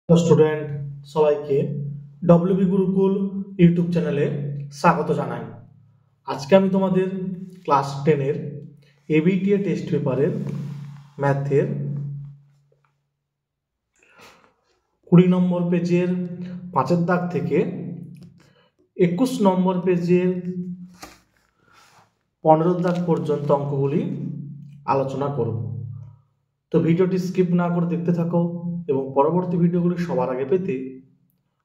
Student সবাইকে WB Gurukul YouTube চ্যানেলে স্বাগত জানাই। আজকে আমি তোমাদের ক্লাস 10 এর এবিটিএ টেস্ট পেপারের ম্যাথের 20 নম্বর পেজের 5 দাগ থেকে 21 নম্বর পেজের 15 দাগ পর্যন্ত অঙ্কগুলি আলোচনা করব। তো ভিডিওটি স্কিপ না করে দেখতে থাকো এবং পরবর্তী ভিডিওগুলি সবার আগে পেতে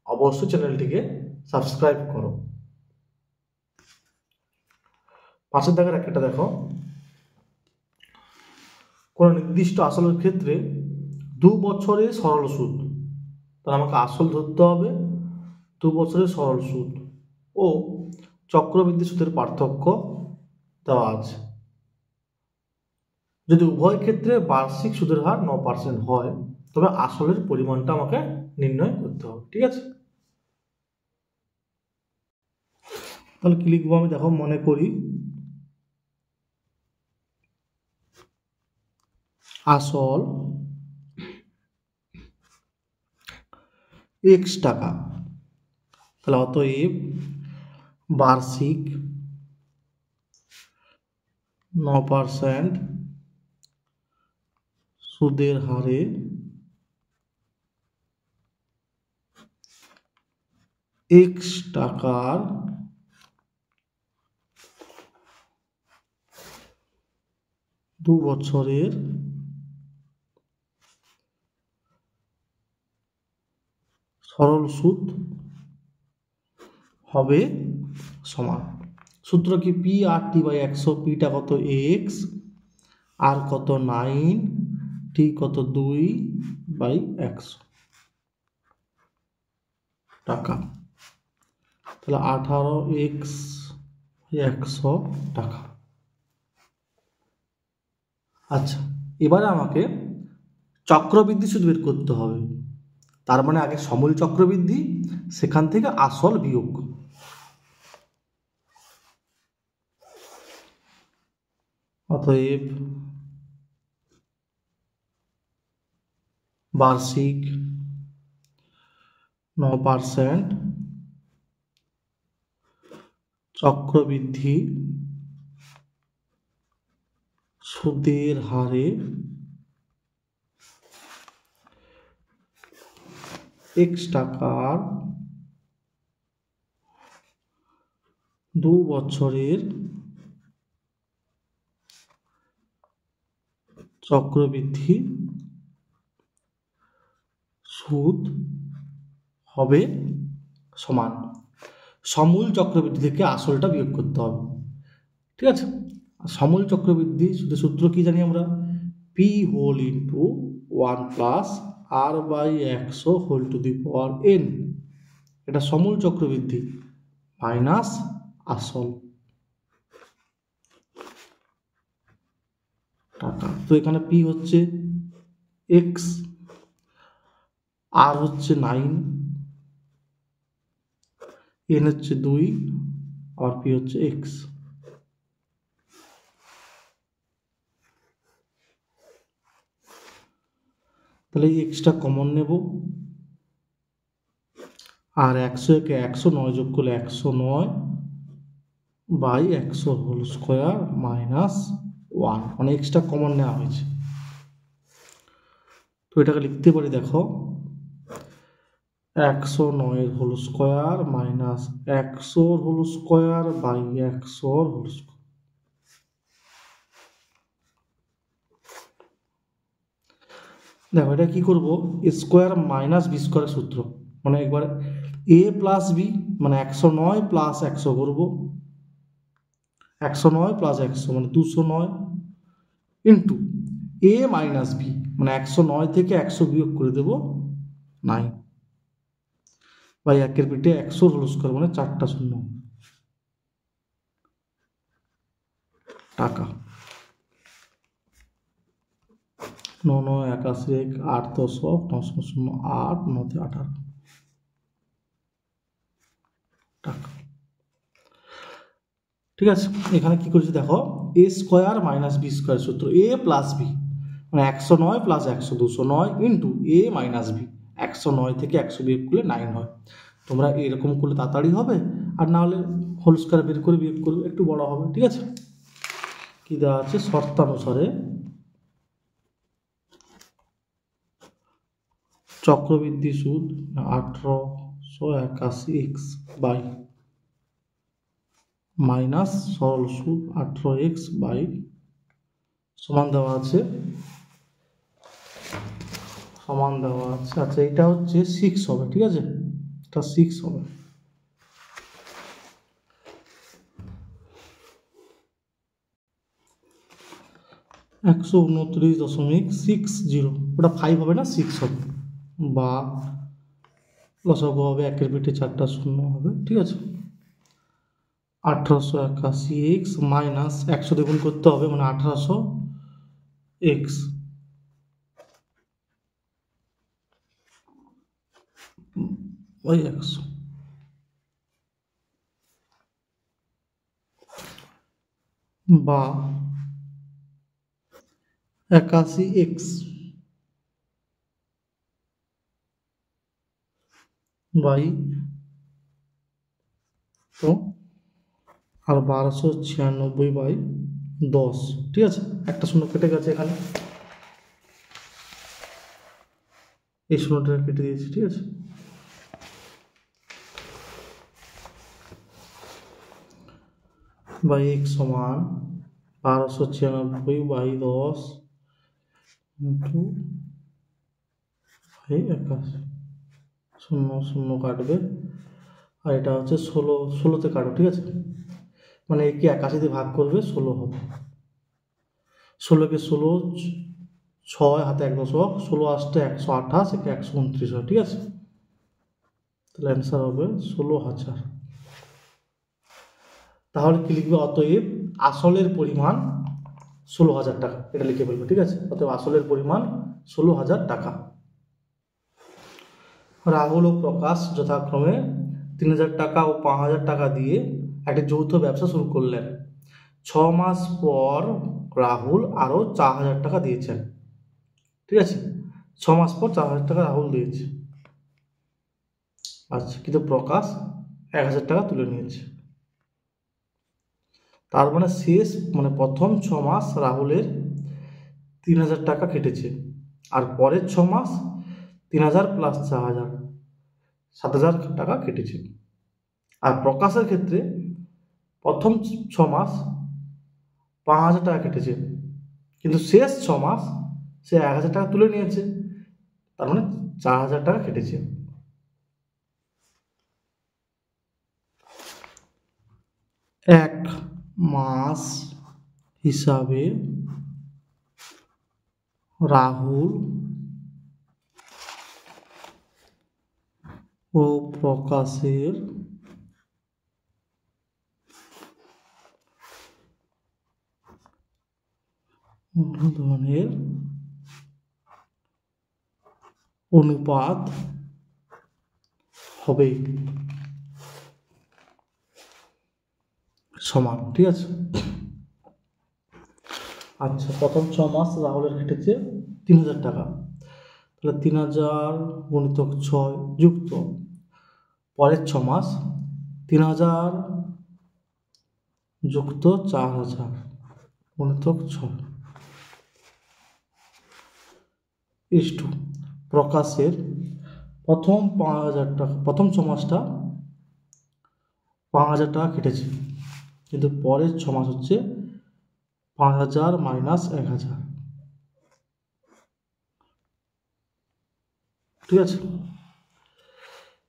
অবশ্যই চ্যানেলটিকে সাবস্ক্রাইব করো। 5 দাগের একটা দেখো, কোন নির্দিষ্ট আসলের ক্ষেত্রে 2 বছরের সরল সুদ, তাহলে আমাকে আসল ধরতে হবে 2 বছরের সরল সুদ ও চক্রবৃদ্ধি সুদের পার্থক্য দেওয়া আছে। যদি উভয় ক্ষেত্রে বার্ষিক সুদের হার 9% হয় তবে আসলের পরিমাণটা আমাকে নির্ণয় করতে হবে। ঠিক আছে, তাহলে কি লিখবো আমি দেখো, মনে করি আসল x টাকা, তাহলে অতএব বার্ষিক 9% সুদের হারে x টাকার 2 বছরের সরল সুদ হবে সমান। সূত্র কি, পি আর টি বাই 100, পিটা কত x, আর কত 9, টি কত 2/100 টাকা, তাহলে 18x/100 টাকা। আচ্ছা, এবারে আমাকে চক্রবৃদ্ধি সুদ বের করতে হবে। তার মানে আগে সমূল চক্রবৃদ্ধি, সেখান থেকে আসল বিয়োগ। অতএব বার্ষিক 9% চক্রবৃদ্ধি সুদের হারে x টাকার 2 বছরের চক্রবৃদ্ধি সুদ হবে সমান। সমূল চক্রবৃদ্ধি থেকে আসলটা বিয়োগ করতে হবে। ঠিক আছে, সমূল চক্রবৃদ্ধি সুদের সূত্র কি জানি আমরা, P whole into 1 plus r/100 whole to the power n, এটা সমূল চক্রবৃদ্ধি মাইনাস আসল টাকা। তো এখানে পি হচ্ছে x, আর হচ্ছে 9, n হচ্ছে 2, আর পি হচ্ছে x। তাহলে এই এক্সটা কমন নেব, আর 100 কে 109 যোগ করলে 109/100 হোল স্কোয়ার মাইনাস 1, মানে এক্সটা কমন নেওয়া হয়েছে। তো এটাকে লিখতে পারি দেখো, 109 whole square minus 100 whole square by 100 whole square. দেখো এটা কি করব, স্কোয়ার মাইনাস বি স্কোয়ারের সূত্র, মানে একবার a প্লাস বি মানে 109 প্লাস 100 করব, 109 প্লাস 100 মানে 209 ইন্টু a মাইনাস বি মানে 109 থেকে 100 বিয়োগ করে দেব 9 বাই 1 পিঠে 100 হোল স্কোয়ার মানে 4টা 0 টাকা। 9 81 8 10 9 8 9 18 টাকা। ঠিক আছে, এখানে কি করেছি দেখো, a square minus B square সূত্র, a প্লাস বি মানে 109 plus 100 209 into a minus B 109 থেকে 100 বিয়োগ করলে 9 হয়। তোমরা এরকম করলে তাড়াতাড়ি হবে, আর না হলে হোল স্কয়ার বের করে বিয়োগ করবে, একটু বড় হবে। ঠিক আছে, কি দেওয়া আছে, শর্তানুসারে চক্রবৃদ্ধি সুদ 1881x বাই মাইনাস সরল সুদ 18x বাই সমান দেওয়া আছে, আচ্ছা এটা হচ্ছে 6 হবে। ঠিক আছে, এটা 6 হবে। (129.60) ওটা 5 হবে না, 6 হবে, বা লসাগু হবে 1 এর পিঠে 4টা শূন্য হবে। ঠিক আছে, 1881x মাইনাস 100 দিয়ে গুণ করতে হবে, মানে 1800x বাই 100, বা 81x বাই তো আর 1296 বাই 10। ঠিক আছে, একটা শূন্য কেটে গেছে এখানে, এই শূন্যটা কেটে দিয়েছি। ঠিক আছে, বাই x সমান 1296 বাই 10 ইন্টু বাই 81, শূন্য শূন্য কাটবে, আর এটা হচ্ছে 16তে কাটো। ঠিক আছে, মানে একে 81 দিয়ে ভাগ করবে, 16 হবে। 16কে 16, 6 হাতে 1 দশক, 16 আসতে 128, একে 129 হয়। ঠিক আছে, তাহলে অ্যান্সার হবে 16,000। তাহলে কি লিখবে, অতএব আসলের পরিমাণ 16,000 টাকা, এটা লিখে ফেলবে। ঠিক আছে, অতএব আসলের পরিমাণ 16,000 টাকা। রাহুল ও প্রকাশ যথাক্রমে 3,000 টাকা ও 5,000 টাকা দিয়ে একটি যৌথ ব্যবসা শুরু করলেন। 6 মাস পর রাহুল আরও 4,000 টাকা দিয়েছেন। ঠিক আছে, 6 মাস পর 4,000 টাকা রাহুল দিয়েছে। আচ্ছা, কিন্তু প্রকাশ 1,000 টাকা তুলে নিয়েছে। তার মানে শেষ, মানে প্রথম 6 মাস রাহুলের 3,000 টাকা কেটেছে, আর পরের 6 মাস 3,000 প্লাস 4,000, 7,000 টাকা কেটেছে। আর প্রকাশের ক্ষেত্রে প্রথম 6 মাস 5,000 টাকা কেটেছে, কিন্তু শেষ 6 মাস সে 1,000 টাকা তুলে নিয়েছে, তার মানে 4,000 টাকা কেটেছে। এক মাস হিসাবে রাহুল ও প্রকাশের মূলধনের অনুপাত হবে সমান। ঠিক আছে, আচ্ছা প্রথম 6 মাস রাহুলের কেটেছে 3,000 টাকা, তাহলে 3,000 গুণিতক 6 যুক্ত পরের 6 মাস 3,000 যুক্ত 4,000 গুণিতক 6 ইস্টু প্রকাশের প্রথম 5,000 টাকা, প্রথম 6 মাসটা 5,000 টাকা কেটেছে, কিন্তু পরের 6 মাস হচ্ছে 5,000 মাইনাস 1,000। ঠিক আছে,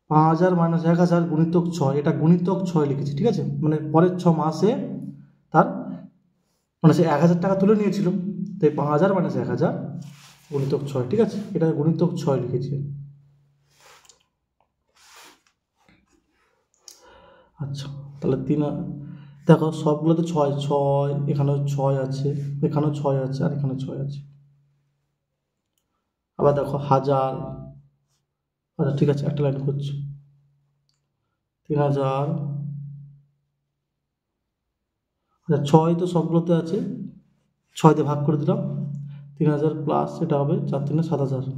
5,000 মাইনাস 1,000 গুণিতক 6, এটা গুণিতক 6 লিখেছি। ঠিক আছে, মানে পরের 6 মাসে তার মানে সে 1,000 টাকা তুলে নিয়েছিল, তাই 5,000 মাইনাস 1,000 গুণিতক 6। ঠিক আছে, এটা গুণিতক 6 লিখেছি। আচ্ছা, তাহলে দেখো সবগুলোতে 6 6, এখানেও 6 আছে, এখানেও 6 আছে, আর এখানে 6 আছে। আবার দেখো 1,000, আচ্ছা ঠিক আছে, একটা লাইন করছি, 3,000, আচ্ছা 6 তো সবগুলোতে আছে, 6 দিয়ে ভাগ করে দিলাম, 3,000 প্লাস এটা হবে 4 3 7,000,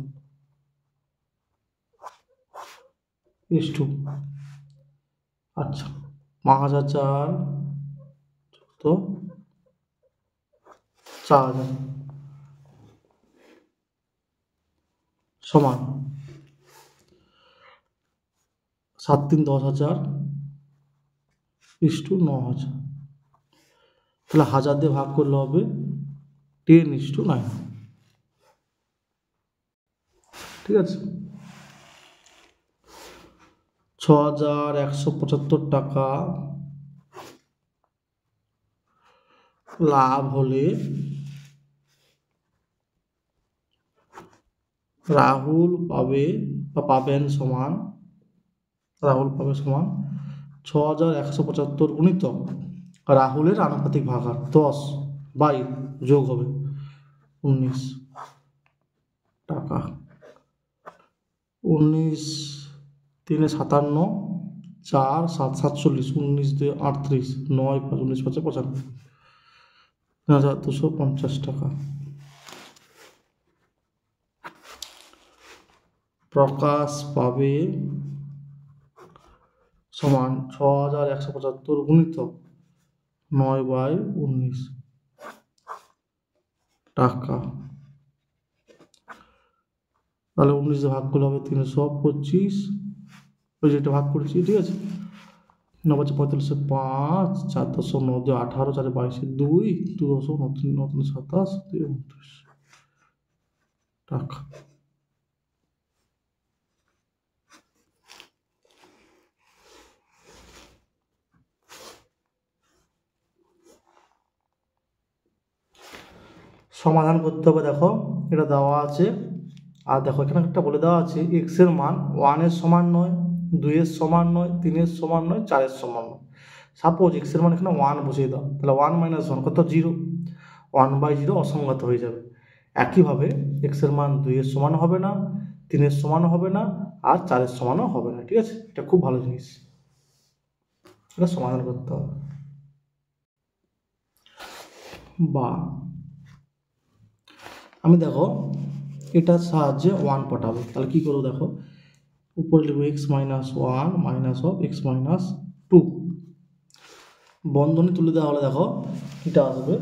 ইস টু, আচ্ছা 5000 তো 4000 সমান 7 3 10,000 ইস টু 9000। তাহলে 1000 দিয়ে ভাগ করলে হবে 10:9। ঠিক আছে, 6175 টাকা লাভ হলে রাহুল পাবেন সমান, রাহুল পাবে সমান 6175 গুণিত রাহুলের আনুপাতিক ভাগার 10 বাই যোগ হবে 19 টাকা। 19 3 57, 4 7 47, 19 2 38, 9 5 19 5 95, 3250 টাকা। প্রকাশ পাবে সমান 6175 গুণিত 9/19 টাকা। তাহলে 19 দিয়ে ভাগ করলে হবে 325, ওই যেটা ভাগ করেছি। ঠিক আছে, 9 5 45 5, 4 10 9 2 18, 4 22 2, 2 10 9 3 9 3 27, 2 29 টাকা। সমাধান করতে হবে। দেখো এটা দেওয়া আছে, আর দেখো এখানে একটা বলে দেওয়া আছে এক্স এর মান 1 এর সমান নয়, 2 এর সমান নয়, 3 এর সমান নয়, 4 এর সমান নয়। সাপোজ এক্স এর মান এখানে 1 বসিয়ে দাও, তাহলে 1 - 1 কত 0, 1/0 অসংগত হয়ে যাবে। একইভাবে এক্স এর মান 2 এর সমান হবে না, 3 এর সমান হবে না, আর 4 এর সমানও হবে না। ঠিক আছে, এটা খুব ভালো জিনিস, এটা সমাধান করতে হবে। বা আমি দেখো এটার সাহায্যে 1 পাঠাবো, তাহলে কি করবো দেখো, উপরে লিখবো x - 1 মাইনাস অফ x - 2, বন্ধনী তুলে দেওয়া হলে দেখো এটা আসবে,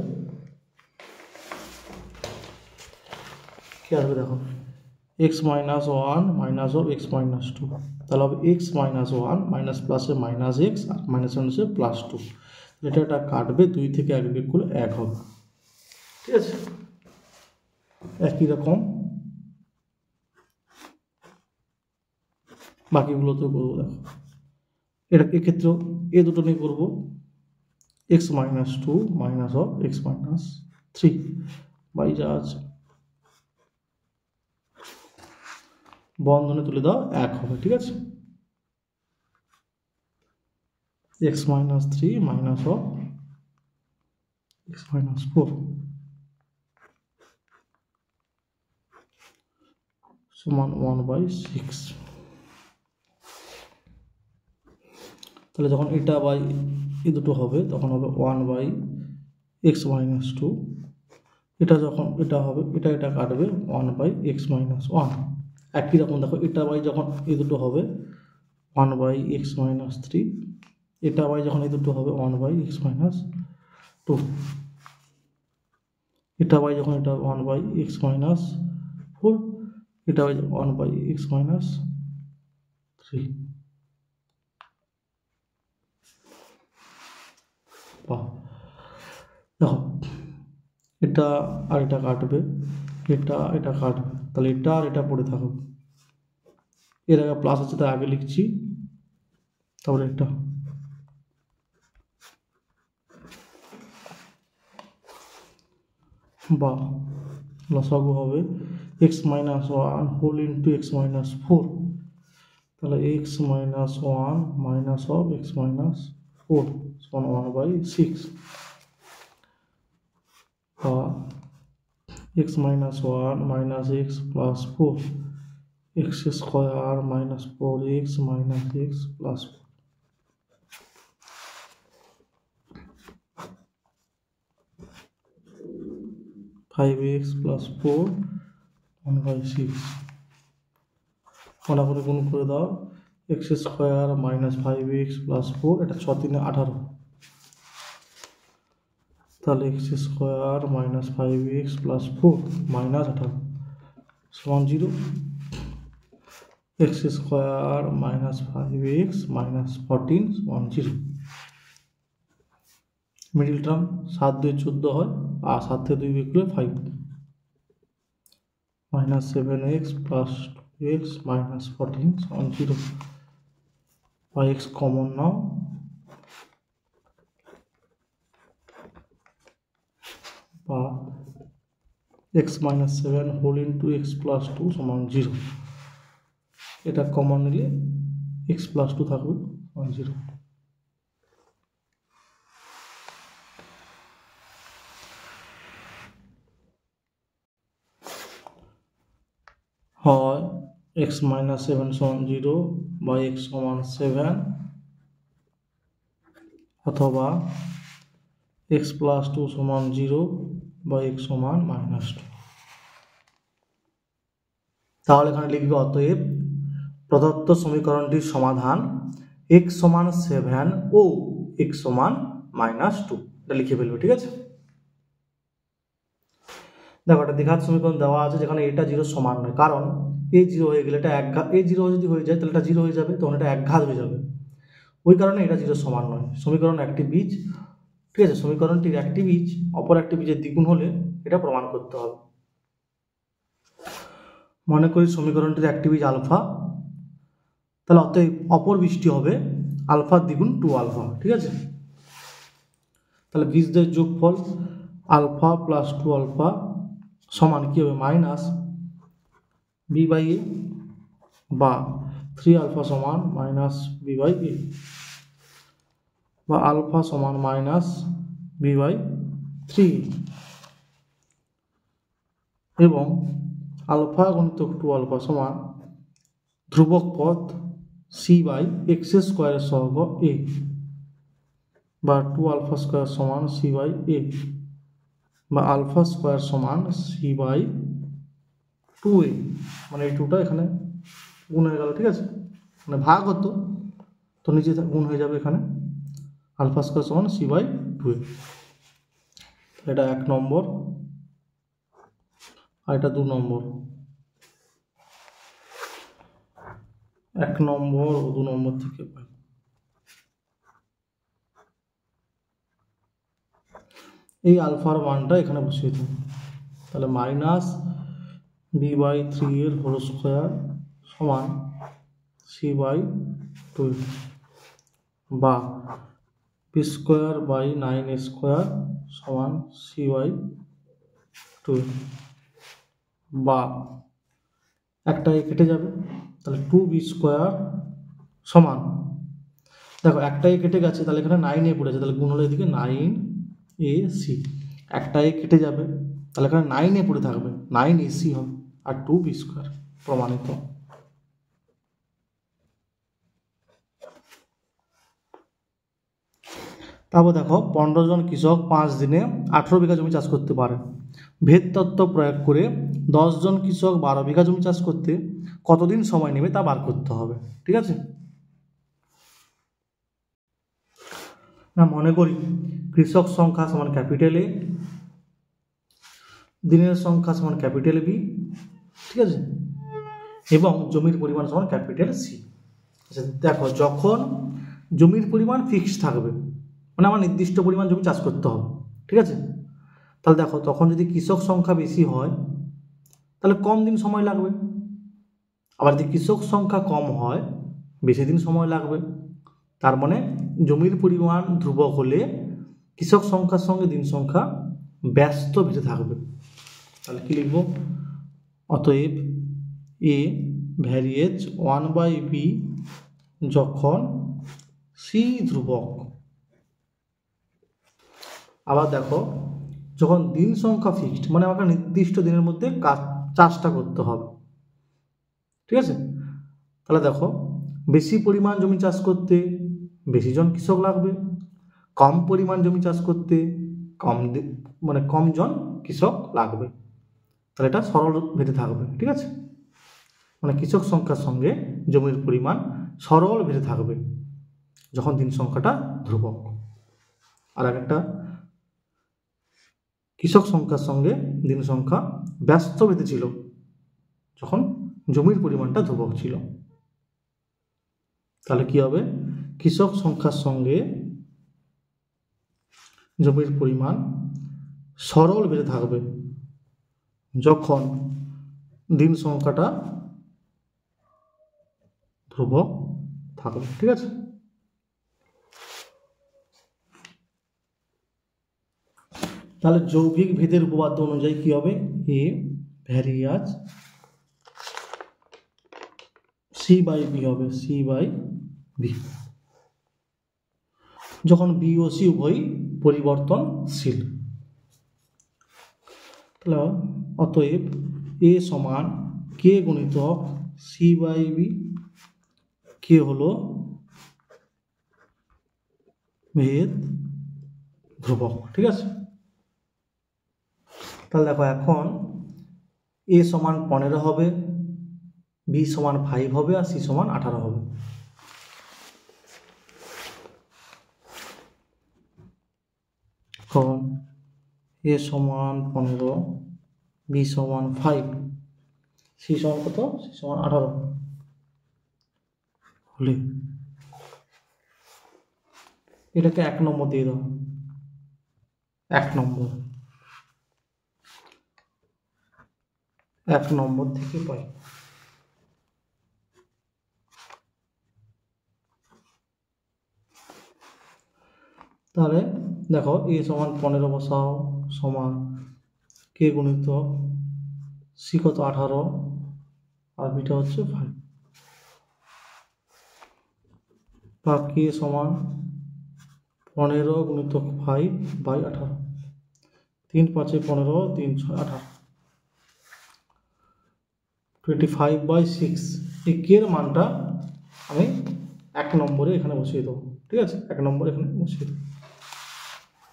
কি আসবে দেখো x - 1 মাইনাস অফ x - 2, তাহলে হবে x - 1 মাইনাস প্লাসে মাইনাস x আর মাইনাস মাইনাসে +2, এটা কাটবে, 2 থেকে 1 বিয়োগ করলে 1 হবে। ঠিক আছে, একই রকম বাকিগুলোতেও করবো। দেখো এটা এক্ষেত্রেও এ দুটো নিয়ে করবো, x - 2 minus of x - 3 by যা আছে, বন্ধনে তুলে দাও 1 হবে। ঠিক আছে, x - 3 মাইনাস অফ x - 4 সমান 1/6। তাহলে যখন এটা বাই এ দুটো হবে তখন হবে 1/x - 2, এটা যখন এটা হবে এটা কাটবে 1/x - 1। একই রকম দেখো এটা বাই যখন এই দুটো হবে 1/x - 3, এটা বাই যখন এই দুটো হবে 1/x - 2, এটা বাই যখন এটা 1/x - 4, এটা বাই 1/x - 3। বাহ, দেখো এটা আর এটা কাটবে, এটা কাটবে, তাহলে এটা আর এটা পড়ে থাকবে। এর আগে প্লাস আছে তাই আগে লিখছি, তারপরে এটা বা লসাগু হবে x - 1 হোল ইন্টু x - 4, তাহলে x - 1 মাইনাস অফ x - 4 সমান 1/6, বা x - 1 minus x plus 4, x square minus 4x minus x plus 5x plus 4 1/6, ভালো করে গুণ করে দাও, x square minus 5x plus 4, এটা 6 3 18, তাহলে X square minus 5x plus 4 minus 18 সমান 0। X square minus 5x minus 14 সমান 0। মিডিল টার্ম 7 2 14 হয়, আর 7 থেকে 2 বিয়োগ করলে 5, minus 7x plus 2x minus 14 সমান 0। বা x কমন নাও, বা x minus 7 whole into x plus 2 সমান 0। এটা কমন নিলে x প্লাস 2 থাকবে সমান 0। হয় x মাইনাস 7 সমান 0 বা x সমান 7, অথবা x প্লাস 2 সমান 0 বা x সমান মাইনাস 2। তাহলে এখানে লিখবে অতএব প্রদত্ত সমীকরণটির সমাধান x সমান 7 ও x সমান মাইনাস 2, এটা লিখে ফেলবে। ঠিক আছে, দেখো একটা দ্বিঘাত সমীকরণ দেওয়া আছে যেখানে এটা 0 সমান নয়, কারণ a 0 হয়ে গেলে এটা একঘাত, a 0 যদি হয়ে যায় তাহলে এটা 0 হয়ে যাবে, তখন এটা একঘাত হয়ে যাবে, ওই কারণে এটা 0 সমান নয়। সমীকরণ একটি বীজ, ঠিক আছে, সমীকরণটির একটি বীজ অপর একটি বীজের দ্বিগুণ হলে এটা প্রমাণ করতে হবে। মনে করি সমীকরণটির একটি বীজ আলফা, তাহলে অতএব অপর বীজটি হবে আলফার দ্বিগুণ 2 আলফা। ঠিক আছে, তাহলে বীজদের যোগফল আলফা প্লাস 2 আলফা সমান কি হবে মাইনাস বি বাই এ, বা 3 আলফা সমান মাইনাস বি বাই এ, বা আলফা সমান মাইনাস বি বাই 3, এবং আলফা গুণিতক 2 আলফা সমান ধ্রুবক পদ সি বাই এক্স স্কোয়ারের সহগ এ, বা 2 আলফা স্কোয়ার সমান সি বাই এ, বা আলফা স্কোয়ার সমান সি বাই 2a, মানে এই 2টা এখানে গুণ হয়ে গেল। ঠিক আছে, মানে ভাগ হতো তো নিচে গুণ হয়ে যাবে, এখানে আলফা স্কোয়ার সমান সি বাই 2a। এটা 1 নম্বর, আর এটা 2 নম্বর। 1 নম্বর ও 2 নম্বর থেকে পাই। এই আলফার মানটা এখানে বসিয়ে দেব, তাহলে মাইনাস বি বাই 3 এর হোল স্কোয়ার সমান সি বাই 2, বা বি স্কোয়ার বাই 9 স্কোয়ার সমান সি বাই 2, বা একটা কেটে যাবে, তাহলে 2b স্কোয়ার সমান, দেখো একটাই কেটে গেছে, তাহলে এখানে 9a পড়েছে, তাহলে গুণ হলে এদিকে 9ac, একটাই কেটে যাবে, তাহলে এখানে 9a পড়ে থাকবে, 9ac হবে, আর 2b স্কোয়ার প্রমাণিত। তারপর দেখো 15 জন কৃষক 5 দিনে 18 বিঘা জমি চাষ করতে পারে। ভেদ তত্ত্ব প্রয়োগ করে 10 জন কৃষক 12 বিঘা জমি চাষ করতে কতদিন সময় নেবে তা বার করতে হবে। ঠিক আছে, না মনে করি কৃষক সংখ্যা সমান ক্যাপিটাল এ, দিনের সংখ্যা সমান ক্যাপিটাল বি, ঠিক আছে, এবং জমির পরিমাণ সমান ক্যাপিটাল সি। আচ্ছা দেখো, যখন জমির পরিমাণ ফিক্সড থাকবে, মানে আমার নির্দিষ্ট পরিমাণ জমি চাষ করতে হবে, ঠিক আছে, তাহলে দেখো তখন যদি কৃষক সংখ্যা বেশি হয় তাহলে কম দিন সময় লাগবে, আবার যদি কৃষক সংখ্যা কম হয় বেশি দিন সময় লাগবে। তার মানে জমির পরিমাণ ধ্রুবক হলে কৃষক সংখ্যার সঙ্গে দিন সংখ্যা ব্যস্ত বেঁচে থাকবে। তাহলে কি লিখব, অতএব এ ভ্যারিয়েজ 1/b যখন সি ধ্রুবক। আবার দেখো, যখন দিন সংখ্যা ফিক্সড, মানে আমাকে নির্দিষ্ট দিনের মধ্যে চাষটা করতে হবে, ঠিক আছে, তাহলে দেখো বেশি পরিমাণ জমি চাষ করতে বেশি জন কৃষক লাগবে, কম পরিমাণ জমি চাষ করতে কম জন কৃষক লাগবে, তাহলে এটা সরল ভেদে থাকবে। ঠিক আছে, মানে কৃষক সংখ্যার সঙ্গে জমির পরিমাণ সরল বেঁধে থাকবে যখন দিন সংখ্যাটা ধ্রুবক। আর একটা কৃষক সংখ্যার সঙ্গে দিন সংখ্যা ব্যস্ত বেঁধেছিল যখন জমির পরিমাণটা ধ্রুবক ছিল। তাহলে কি হবে? কৃষক সংখ্যার সঙ্গে জমির পরিমাণ সরল বেঁধে থাকবে যখন দিন সংখ্যাটা ধ্রুবক থাকবে। ঠিক আছে? তাহলে যৌগিক ভেদের উপপাদ্য অনুযায়ী কি হবে? এ ভ্যারিয়াজ সি বাই বি হবে, সি বাই বি, যখন বি ও সি উভয়ই পরিবর্তনশীল। তাহলে অতএব এ সমান কে গুণিতক সি বাই বি, কে হলো ভেদ ধ্রুবক। ঠিক আছে? তাহলে দেখো এখন এ সমান 15 হবে, বি সমান 5 হবে, আর সি সমান 18 হবে। এখন এ সমান 15, বি সমান 5, সি সমান কত? সি সমান 18 হলে এটাকে 1 নম্বর দিয়ে দাও। 1 নম্বর থেকে পাই। তাহলে দেখো এ সমান 15 বসাও, সমান কে গুণিত সি কত 18, আর বিটা হচ্ছে 5, বা কে সমান 15 গুণিতক 5 বাই 18, 3 5 15, 3 6 18, 25/6। এই কে এর মানটা আমি 1 নম্বরে এখানে বসিয়ে দেবো। ঠিক আছে? 1 নম্বরে এখানে বসিয়ে দেবো।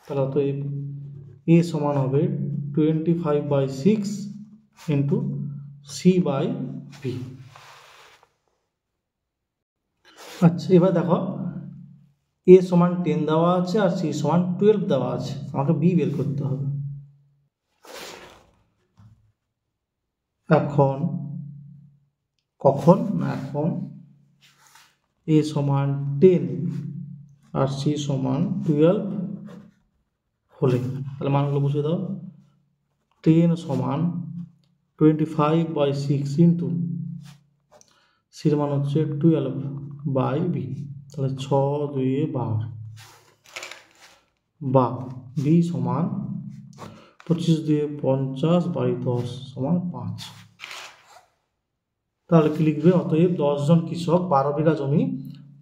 তাহলে অতএব এ সমান হবে 25/6 ইন্টু সি বাই বি। আচ্ছা, এবার দেখো এ সমান 10 দেওয়া আছে আর সি সমান 12 দেওয়া আছে, আমাকে বি বের করতে হবে। এখন এ সমান 10 আর সি সমান 12 হলে তাহলে মানগুলো বসিয়ে দাও। 10 সমান 25/6 ইন্টু সির মান হচ্ছে 12 বাই বি, তাহলে 6 2 12, বা বি সমান 25 2 50 বাই 10 সমান 5। তাহলে কি লিখবে? অতএব 10 জন কৃষক 12 বিঘা জমি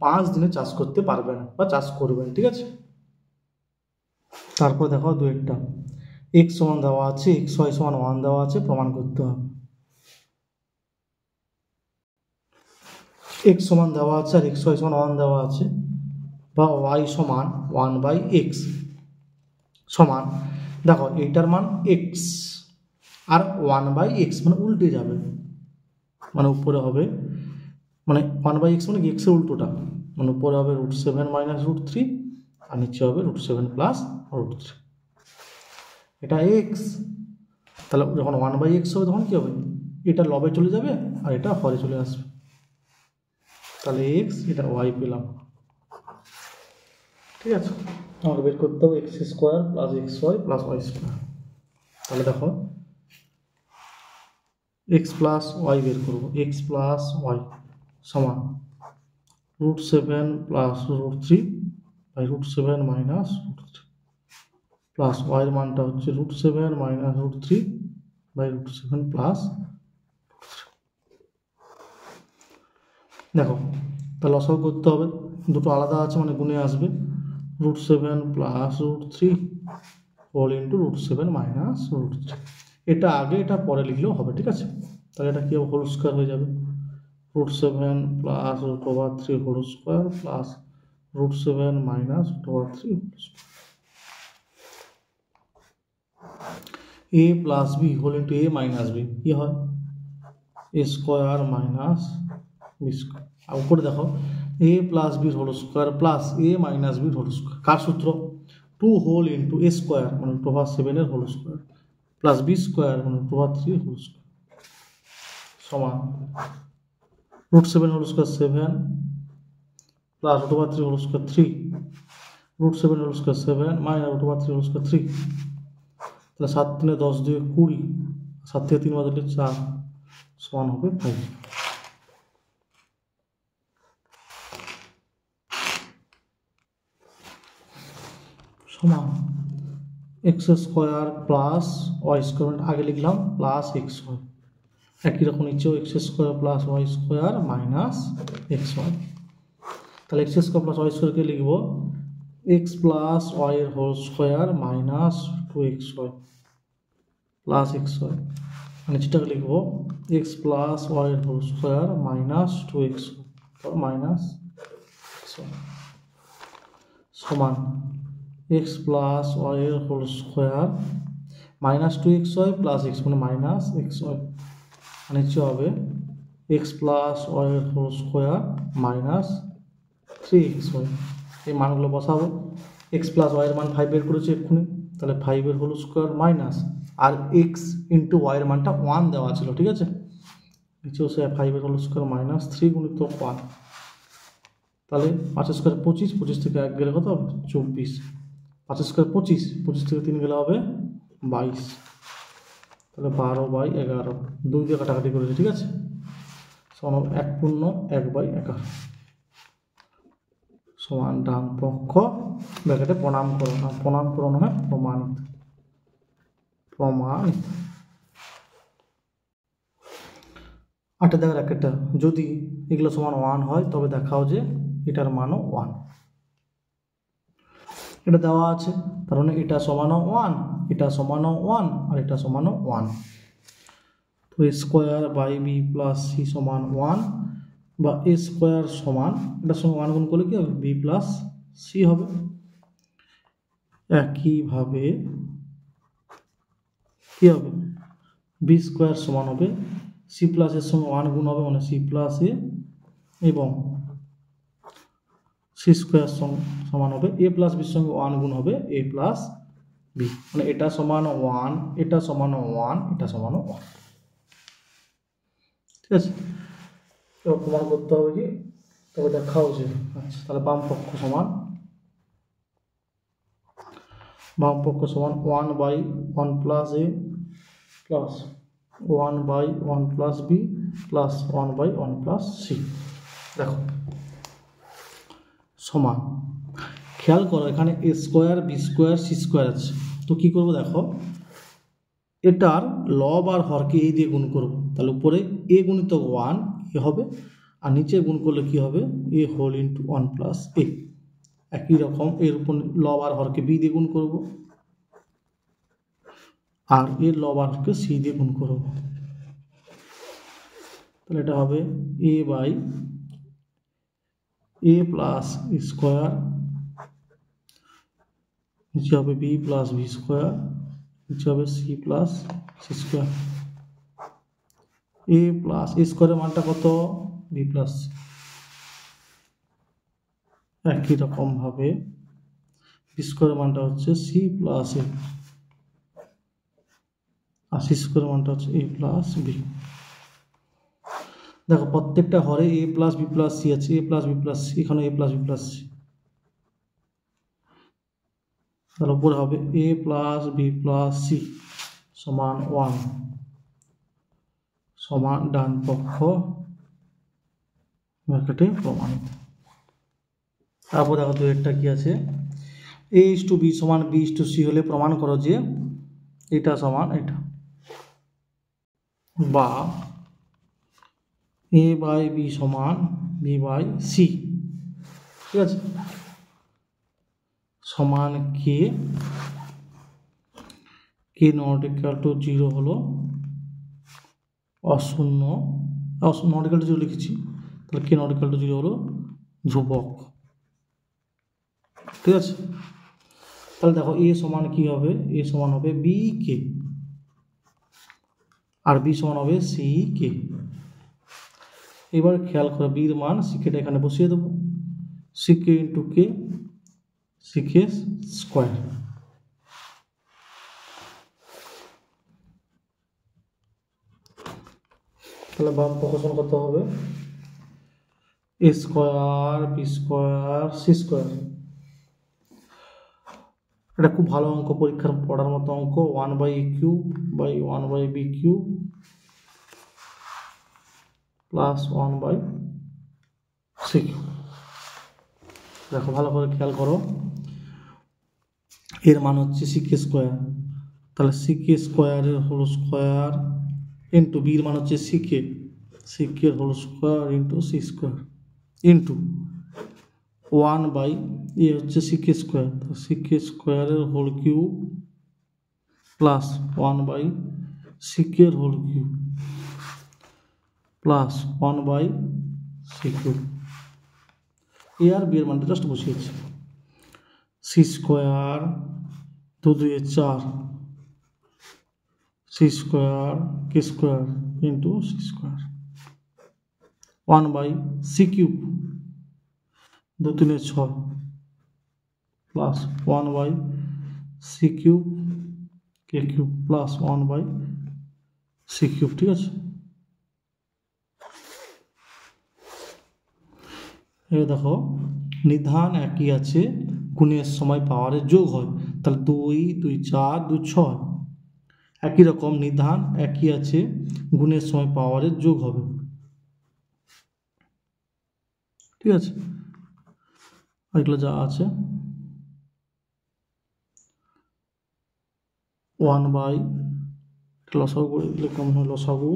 5 দিনে চাষ করতে পারবেন বা চাষ করবেন। ঠিক আছে? তারপর দেখো দুইটা x সমান দেওয়া আছে, xy সমান 1 দেওয়া আছে, প্রমাণ করতে হবে। x সমান দেওয়া আছে আর xy সমান 1 দেওয়া আছে, বা y সমান 1/x সমান, দেখো এইটার মান x আর 1/x মানে উল্টে যাবে, মানে উপরে হবে, মানে 1/x মানে x এর উল্টোটা, মানে উপরে হবে √7 - √3 আর নিচে হবে √7 + √3। এটা x, তাহলে যখন 1/x হবে তখন কি হবে? এটা লবে চলে যাবে আর এটা হরে চলে আসবে, তাহলে x, এটা y পেলাম। ঠিক আছে? আমাকে বের করতে হবে x² + xy + y²। তাহলে দেখো x + y বের করবো, x + y সমান √7 + √3 বাই √7 - √3, প্লাস y এর মানটা হচ্ছে √7 - √3 বাই √7 + দেখো তাহলে লসাগু করতে হবে, দুটো আলাদা আছে মানে গুণে আসবে, √7 + √3 হোল ইন্টু √7 - √3। এটা আগে এটা পরে লিখলেও হবে। ঠিক আছে? তাহলে এটা কি হবে? হোল স্কোয়ার হয়ে যাবে, √7 + √3 whole square plus √7 - √3 a + b whole into a - b, কি হয়? a² - b²। আর উপরে দেখো এ প্লাস বির whole square plus A minus বির হোল স্কোয়ার, কার সূত্র? 2 হোল ইন্টু এ স্কোয়ার মানে √7 whole square plus B square মানে √3 হোল স্কোয়ার সমান √7 হোল স্কোয়ার 7 প্লাস √3 whole square 3, √7 whole square 7 minus √3 whole square 3, তাহলে 7 3 10 2 20, 7 থেকে 3 বাদ দিলে 4 সমান হবে 5। সমান X square plus Y square আগে লিখলাম প্লাস এক্স ওয়াই, একই রকম নিচেও X square plus Y square minus X Y. তাহলে এক্স স্কোয়ার প্লাস ওয়াই স্কোয়ারকে লিখব এক্স প্লাস ওয়াই এর whole square minus 2xy plus X Y, নিচেটাকে লিখব এক্স প্লাস ওয়াই এর whole square minus 2xy minus X Y সমান X plus Y এর whole square minus 2xy plus X মানে minus X Y, নিচে হবে X plus Y এর whole square minus 3xy। এই মানগুলো বসাবো, এক্স প্লাস ওয়াইয়ের মান 5 বের করেছি এক্ষুনি, তাহলে 5 এর হোল স্কোয়ার মাইনাস আর এক্স ইন্টু ওয়াইয়ের মানটা 1 দেওয়া ছিল, ঠিক আছে, নিচেও সে 5 এর হোল স্কোয়ার মাইনাস 3 গুণিত 1, তাহলে 5 স্কোয়ার 25, 25 থেকে 1 গেলে কত হবে 24, 5 স্কোয়ার 25, 25 থেকে 3 গেলে হবে 22, তাহলে 12/11, 2 দিয়ে কাটাকাটি করেছি, ঠিক আছে, সমান 1 পূর্ণ 1/11 সমান ডান পক্ষ ব্র্যাকেটে প্রণাম করো না, প্রণাম করো না, প্রমাণিত, প্রমাণিত। 8 দেখার একটা, যদি এগুলো সমান 1 হয় তবে দেখাও যে এটার মানও 1, এটা দেওয়া আছে তার মানে এটা সমানও 1, এটা সমানও 1 আর এটা সমানও 1, তো a square by B plus C সমান 1 বা a স্কোয়ার সমান এটার সঙ্গে 1 গুণ করলে কি হবে বি প্লাস সি হবে। একইভাবে কি হবে বি স্কোয়ার সমান হবে সি প্লাস এর সঙ্গে 1 গুণ হবে মানে সি প্লাস এ এবং সি স্কোয়ার সমান হবে এ প্লাস বির সঙ্গে 1 গুণ হবে এ প্লাস বি, মানে এটা সমান 1, এটা সমান 1, এটা সমান 1, ঠিক আছে। এবার প্রমাণ করতে হবে কি, তবে দেখাও যে আচ্ছা, তাহলে বাম পক্ষ সমান 1/1 plus A plus 1/1 plus B plus 1/1 plus C. দেখো সমান, খেয়াল করো এখানে A square B square C square আছে, তো কি করব দেখো এটার লব আর হরকে এ দিয়ে গুণ করব, তাহলে উপরে এ গুণিত 1 এ হবে আর নিচে গুণ করলে কি হবে এ হোল ইন্টু 1 প্লাস এ, একই রকম এর উপর লব আর হরকে বি দিয়ে গুণ করব আর এর লব আর হরকে সি দিয়ে গুণ করব, তাহলে এটা হবে এ বাই এ প্লাস স্কোয়ার, নিচে হবে বি প্লাস বি স্কোয়ার, নিচে হবে সি প্লাস সি স্কোয়ার, এ প্লাস এ স্কোয়ারের মানটা কত বি প্লাস, একই রকম ভাবে বি স্কোয়ারের মানটা হচ্ছে সি প্লাস এ আর সি স্কোয়ারের মানটা হচ্ছে এ প্লাস বি। দেখো প্রত্যেকটা হরে এ প্লাস বি প্লাস সি আছে, এ প্লাস বি প্লাস সি, এখানে এ প্লাস বি প্লাস সি, তার উপরে হবে এ প্লাস বি প্লাস সি সমান 1 সমান ডান পক্ষ ব্র্যাকেটে প্রমাণিত। তারপর দেখো তো একটা কি আছে এ ইস টু বি সমান বি ইস টু সি হলে প্রমাণ করো যে এটা সমান এটা, বা এ বাই বি সমান বি বাই সি, ঠিক আছে, সমান কে নট ইকুয়াল টু 0 হলো অশূন্য, নট ইকুয়াল টু 0 লিখেছি, তাহলে কে নট ইকুয়াল টু 0 হলো ধ্রুবক, ঠিক আছে। তাহলে দেখো এ সমান কি হবে, এ সমান হবে বি কে আর বি সমান হবে সি কে, এবার খেয়াল করো বির মান সিকেটা এখানে বসিয়ে দেবো, সিকে ইন্টু কে, সিকে স্কোয়ার। তাহলে বাম প্রকাশন কত হবে, A square B square C square. এটা খুব ভালো অঙ্ক, পরীক্ষার পড়ার মতো অঙ্ক। 1/a³ by 1/b³ plus 1/c³। দেখো ভালো করে খেয়াল করো, এর মান হচ্ছে সিকে স্কোয়ার, তাহলে সিকে স্কোয়ারের হোল স্কোয়ার ইন্টু বির মান হচ্ছে সিকে, সিকের whole square into C square into 1 A হচ্ছে সিকে স্কোয়ার, সিকে স্কোয়ারের হোল কিউব প্লাস 1/সিকের হোল কিউব প্লাস 1/সি³। এ আর বি এর মানটা জাস্ট বসিয়েছি, C square 2 2 4, C square K square into C square 1/সি³ 2 3 6 প্লাস 1/সি³ কে³ প্লাস 1/সি³। ঠিক আছে, এই দেখো নিধান একই আছে, গুণের সময় পাওয়ারের যোগ হয়, তাহলে 2 2 4 2 6। একই রকম নিধান একই আছে, গুণের সময় পাওয়ারের যোগ হবে। ঠিক আছে, এগুলো যা আছে 1/, লসাগু করে দিলে কম হয়, লসাগু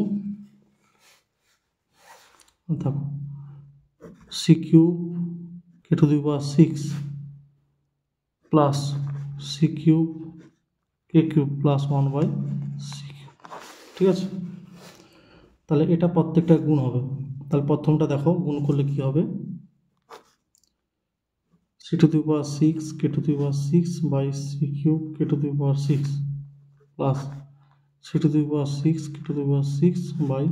দেখো সি³ k⁶ প্লাস সি³ কে³ প্লাস 1/সি³। ঠিক আছে, তাহলে এটা প্রত্যেকটা গুণ হবে। তাহলে প্রথমটা দেখো গুণ করলে কি হবে, c⁶ k⁶ বাই সি³ k⁶ plus c⁶ k⁶ by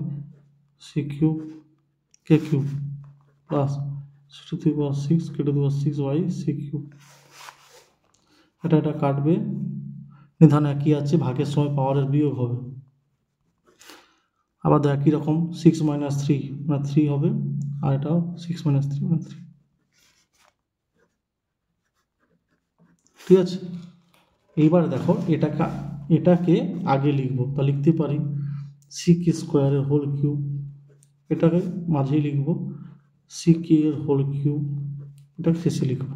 সি³ কে³ প্লাস c⁶ k⁶ বাই সি³। এটা কাটবে, নিধান একই আছে, ভাগের সময় পাওয়ারের বিয়োগ হবে। আবার একই রকম 6 - 3 মানে 3 হবে, আর এটাও 6 - 3 মানে 3। ঠিক আছে, এইবার দেখো এটাকে আগে লিখবো, তা লিখতে পারি সিকে স্কোয়ারের হোল কিউব, এটাকে মাঝেই লিখবো সিকে এর হোল কিউব, এটাকে শেষে লিখবো,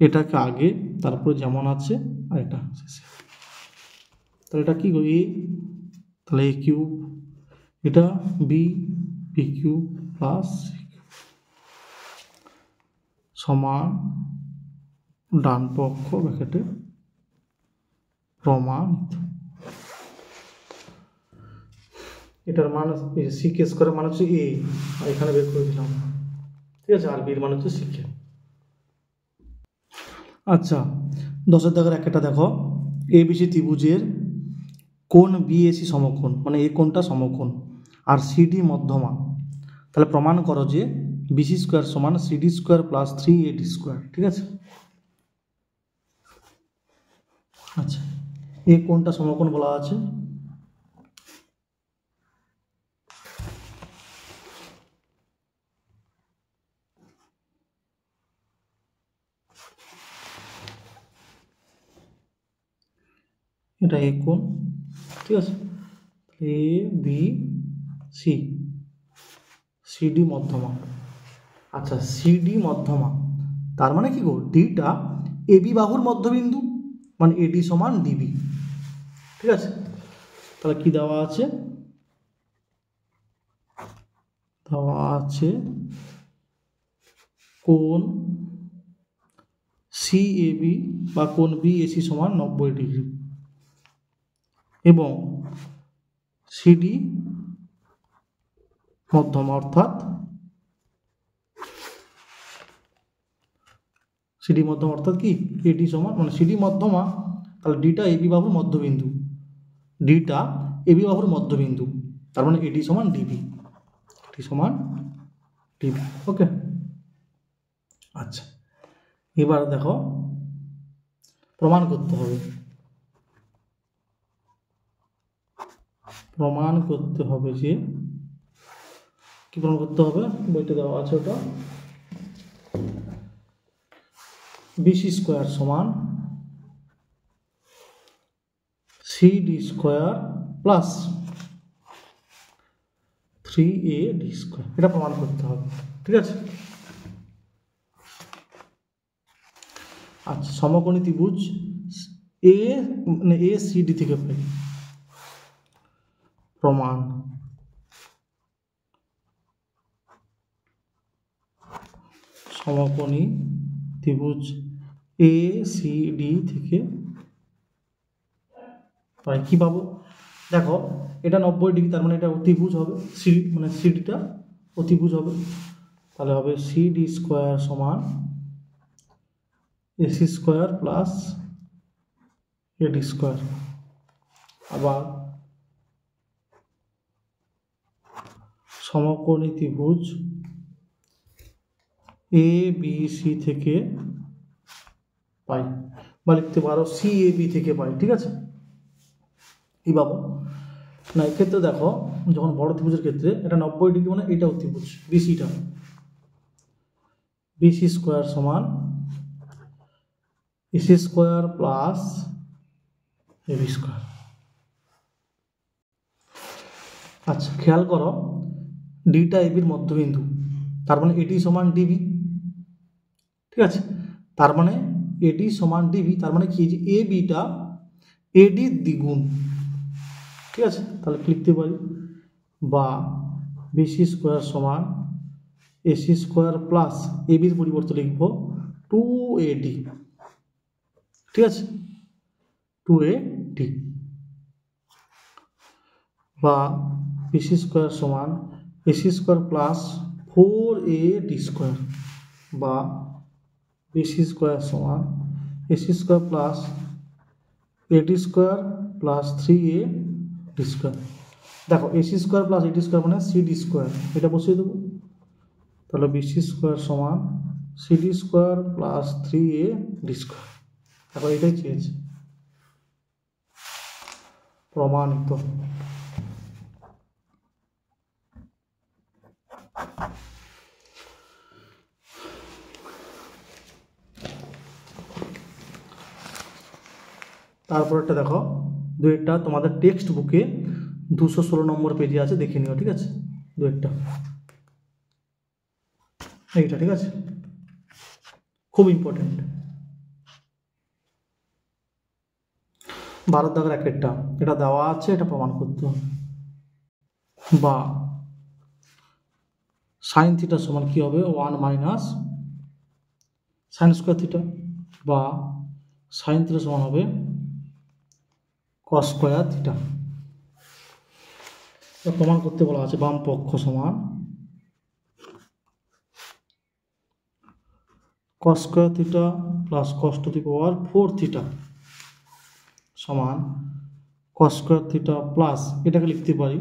এটাকে আগে তারপরে যেমন আছে আর এটা শেষে। তাহলে এটা কি এ, তাহলে এ কিউব, এটা বি³ প্লাস সমান ডান পক্ষ ব্র্যাকেটে প্রমাণিত। এটার মান সিকে স্কোয়ারের মান হচ্ছে এ, আর এখানে বের করে দিলাম। ঠিক আছে, আর বির মান হচ্ছে সিকে। আচ্ছা, 10 দাগের একটা দেখো, এবিসি ত্রিভুজের কোণ বিএসি সমকোণ, মানে এই কোণটা সমকোণ আর সিডি মধ্যমা। তাহলে প্রমাণ করো যে বিসি স্কোয়ার সমান CD square plus 3AD square. ঠিক আছে, আচ্ছা এই কোণটা সমকোণ বলা আছে, এটা এই কোণ। ঠিক আছে, এ বি সি, সিডি মধ্যমা। আচ্ছা সিডি মধ্যমা তার মানে কি গো, ডিটা এবি বাহুর মধ্যবিন্দু, মানে এডি সমান ডিবি। ঠিক আছে, তাহলে কি দেওয়া আছে, দেওয়া আছে কোণ সিএবি বা কোণ বিএসি সমান 90 ডিগ্রি এবং সিডি মধ্যমা, অর্থাৎ সিডি মধ্যমা অর্থাৎ কি এডি সমান, মানে সিডি মধ্যমা, তাহলে ডিটা এবি বাহুর মধ্যবিন্দু, ডিটা এবি বাহুর মধ্যবিন্দু, তার মানে এডি সমান ডিবি, এডি সমান ডিবি। ওকে, আচ্ছা এবার দেখো প্রমাণ করতে হবে, প্রমাণ করতে হবে যে কি প্রমাণ করতে হবে, বইটা দেওয়া আছে ওটা, বিসি স্কোয়ার সমান CD square plus 3AD square, এটা প্রমাণ করতে হবে। ঠিক আছে, আচ্ছা সমকোণী ত্রিভুজ এ মানে এ সিডি থেকে পাই, প্রমাণ সমকোণী ত্রিভুজ এ সিডি থেকে পাই। কি পাবো দেখো, এটা 90 ডিগ্রি, তার মানে এটা অতিভুজ হবে, সিডি মানে সিডিটা অতিভুজ হবে, তাহলে হবে সিডি স্কোয়ার সমান AC square plus AD square. আবার সমকোণী ত্রিভুজ এ বি সি থেকে পাই, বা লিখতে পারো সি এ বি থেকে পাই। ঠিক আছে, এই পাবো না, এক্ষেত্রে দেখো যখন বড় ত্রিভুজের ক্ষেত্রে এটা 90 ডিগ্রি, মানে এটা অতিভুজ বিসিটা, বিসি স্কোয়ার সমান AC square plus AB square. আচ্ছা খেয়াল করো, ডিটা এবির মধ্যবিন্দু, তার মানে এটি সমান ডিবি। ঠিক আছে, তার মানে এডি সমান ডিবি, তার মানে কি যে এ বিটা এডি দ্বিগুণ। ঠিক আছে, তাহলে লিখতে পারি বা বিসি স্কোয়ার সমান এসি স্কোয়ার প্লাস এবির পরিবর্তে লিখব 2AD। ঠিক আছে, 2AD বা বিসি স্কোয়ার সমান AC square plus 4AD square, বা বিসি স্কোয়ার সমান AC square plus AD square plus 3AD square. দেখো AC square plus AD square মানে সিডি স্কোয়ার, এটা বসিয়ে দেবো, তাহলে বিসি স্কোয়ার সমান CD square plus 3AD square. তারপর এটাই চেয়েছে, প্রমাণিত। তারপরটা দেখো, দুইটা তোমাদের টেক্সট বুকে 216 নম্বর পেজে আছে, দেখে নিও। ঠিক আছে, দুইটা এইটা, ঠিক আছে, খুব ইম্পর্টেন্ট। 12 দাগের একটা এটা দেওয়া আছে, এটা প্রমাণ করতে হবে। বা সাইন থিটা সমান কি হবে 1 মাইনাস সাইন স্কোয়ার থিটা, বা সাইন থিটা সমান হবে কস স্কোয়ার থিটা। প্রমাণ করতে বলা আছে বাম পক্ষ সমান cos square theta plus cos two the power 4 theta সমান কস স্কোয়ার থিটা প্লাস এটাকে লিখতে পারি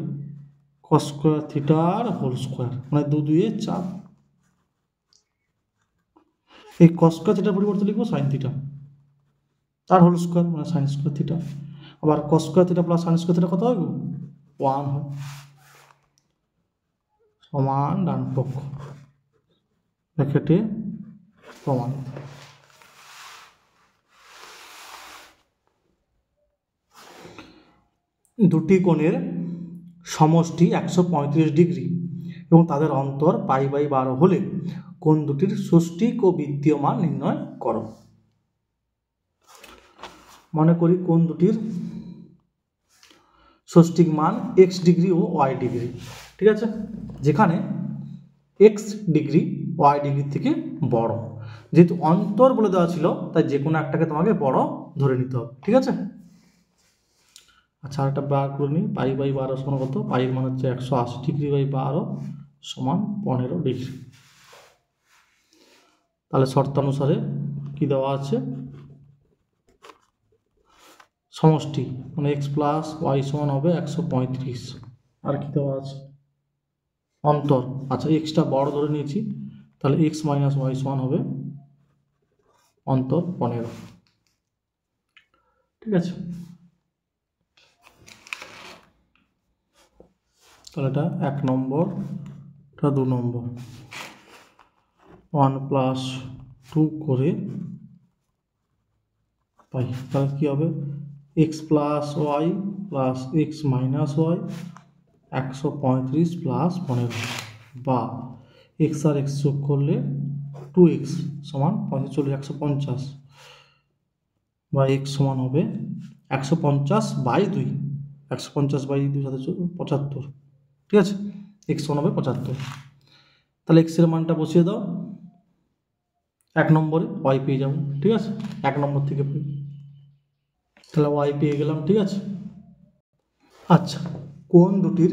কস স্কোয়ার থিটার হোল স্কোয়ার, মানে 2 2 4। এই কস স্কোয়ার থিটার পরিবর্তে লিখবো সাইন থিটা, তার হোল স্কোয়ার মানে সাইন স্কোয়ার থিটা। আবার cos square theta plus sine square theta কত হবে 1 হয়, সমান ডান পক্ষ, ব্র্যাকেটে প্রমাণিত। দুটি কোণের সমষ্টি 135 ডিগ্রি এবং তাদের অন্তর π/12 হলে কোণ দুটির ষষ্ঠিক ও বৃত্তীয় মান নির্ণয় করো। মনে করি কোণ দুটির ষষ্ঠিক মান x ডিগ্রি ও y ডিগ্রি। ঠিক আছে, যেখানে x ডিগ্রি y ডিগ্রির থেকে বড়, যেহেতু অন্তর বলে দেওয়া ছিল তাই যে কোনো একটাকে তোমাকে বড় ধরে নিতে হবে। ঠিক আছে, আচ্ছা একটা বার করে নিই, π/12 সমান কত, পাইয়ের মান হচ্ছে 180 ডিগ্রি বাই 12 সমান 15 ডিগ্রি। তাহলে শর্তানুসারে কি দেওয়া আছে, সমষ্টি মানে x প্লাস ওয়াই সমান হবে 135, আর কি দেওয়া আছে অন্তর, আচ্ছা এক্সটা বড় ধরে নিয়েছি, তাহলে এক্স মাইনাস ওয়াই সমান হবে অন্তর 15। ঠিক আছে, তাহলে এটা 1 নম্বর, এটা 2 নম্বর। 1 + 2 করে পাই, তাহলে কী হবে X plus Y plus X minus Y 135 + 15, বা এক্স আর এক্স যোগ করলে 2x সমান 45 150, বা এক্স সমান হবে 150/2, 150/2 সাথে 75। ঠিক আছে, এক্স সমান হবে 75। তাহলে এক্সের মানটা বসিয়ে দাও 1 নম্বরে, ওয়াই পেয়ে যাবো। ঠিক আছে, 1 নম্বর থেকে পেয়ে, তাহলে ওয়াই পেয়ে গেলাম। ঠিক আছে, আচ্ছা কোণ দুটির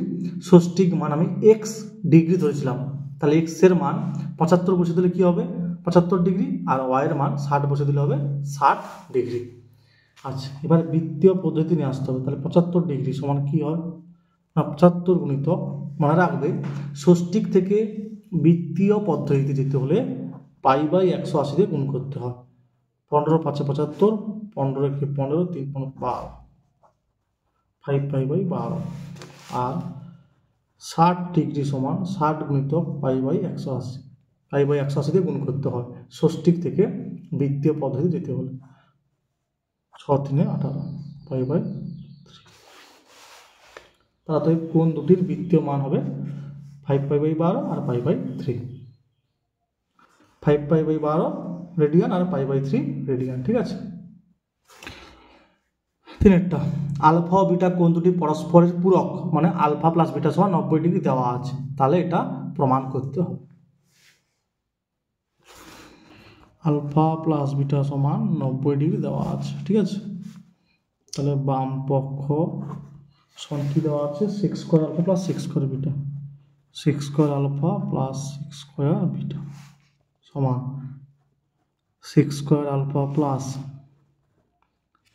ষষ্ঠিক মান আমি এক্স ডিগ্রি ধরেছিলাম, তাহলে এক্সের মান 75 বসে দিলে কী হবে 75 ডিগ্রি, আর ওয়াইয়ের মান 60 বসে দিলে হবে 60 ডিগ্রি। আচ্ছা এবার বৃত্তীয় পদ্ধতি নিয়ে আসতে হবে, তাহলে 75 ডিগ্রি সমান কী হয় না 75 গুণিতক, মনে রাখবে ষষ্ঠিক থেকে বৃত্তীয় পদ্ধতিতে যেতে হলে π/180 দিয়ে গুণ করতে হয়। 15 5 75, 15 × 15 3 15 12, 5π/12, আর 60 ডিগ্রি সমান 60 গুণিতক π/180, π/180 দিয়ে গুণ করতে হয় ষষ্ঠিক থেকে বৃত্তীয় পদ্ধতি যেতে হলে। 6 3 18, π/3। তাহলে কোণ দুটির বৃত্তীয় মান হবে 5π/12 আর π/3, 5π/12 রেডিয়ান আর π/3 রেডিয়ান। ঠিক আছে, 3টা আলফা ও বিটা কোণ দুটি পরস্পরের পূরক, মানে আলফা প্লাস বিটা সমান 90 ডিগ্রি দেওয়া আছে, তাহলে এটা প্রমাণ করতে হবে। আলফা প্লাস বিটা সমান 90 ডিগ্রি দেওয়া আছে। ঠিক আছে, তাহলে বাম পক্ষ সমান কী দেওয়া আছে 6² alpha plus 6² beta, 6² alpha plus 6² beta সমান 6² আলফা প্লাস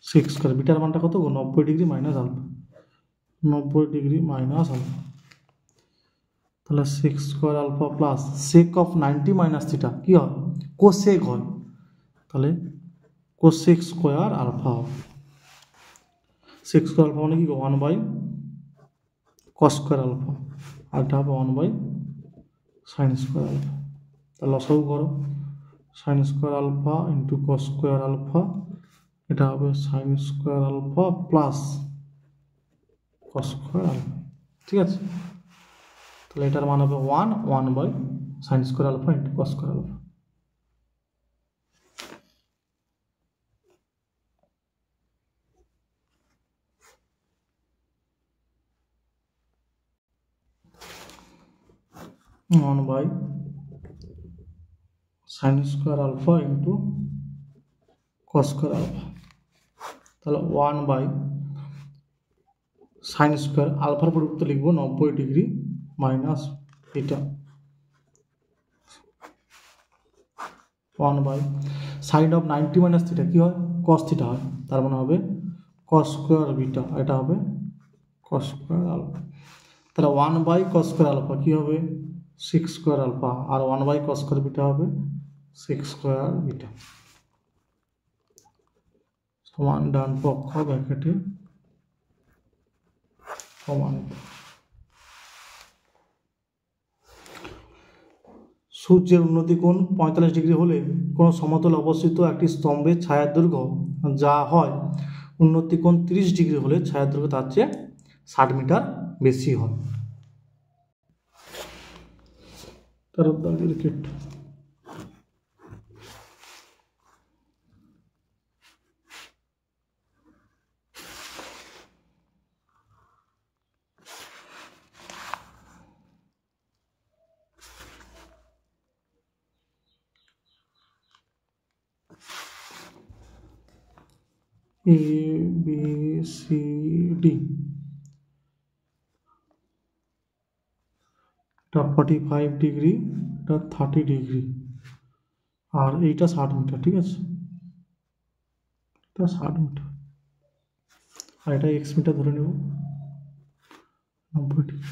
6² বিটার মানটা কত 90 degree minus alpha, 90 degree minus alpha, তাহলে 6² alpha plus sec of 90 minus theta কী হয় কোসেক হয়, তাহলে কোসেক স্কোয়ার আলফা হবে। 6² আলফা মানে কি 1/cos² আলফা, আর এটা হবে 1/sin² আলফা। তাহলে লসাগু করো, sin² alpha into cos² alpha, এটা হবে sin² alpha plus cos² alpha. ঠিক আছে, তাহলে এটার মান হবে 1/sin² alpha into cos² alpha. sin² alpha into cos² alpha, তাহলে 1/sin² আলফার পরিবর্তে লিখবো 90 ডিগ্রি মাইনাস এটা, 1/sin of 90 মাইনাস থিটা কী হয় cos থিটা হয়, তার মানে হবে cos² বিটা, এটা হবে cos² আলফা। তাহলে 1/cos² আলফা কী হবে 6² আলফা, আর 1/cos² বিটা হবে 6² বিটা, সমান ডান পক্ষ ব্র্যাকেটে প্রমাণিত। সূর্যের উন্নতি কোণ 45 ডিগ্রি হলে কোনো সমতলে অবস্থিত একটি স্তম্ভের ছায়ার দৈর্ঘ্য যা হয় উন্নতি কোণ 30 ডিগ্রি হলে ছায়ার দৈর্ঘ্য তার চেয়ে 60 মিটার বেশি হয়। A B C D, এটা 45 ডিগ্রি, এটা 30 ডিগ্রি, আর এইটা 60 মিটার। ঠিক আছে, এটা 60 মিটার, আর এটা x মিটার ধরে নেব 90 ডিগ্রি।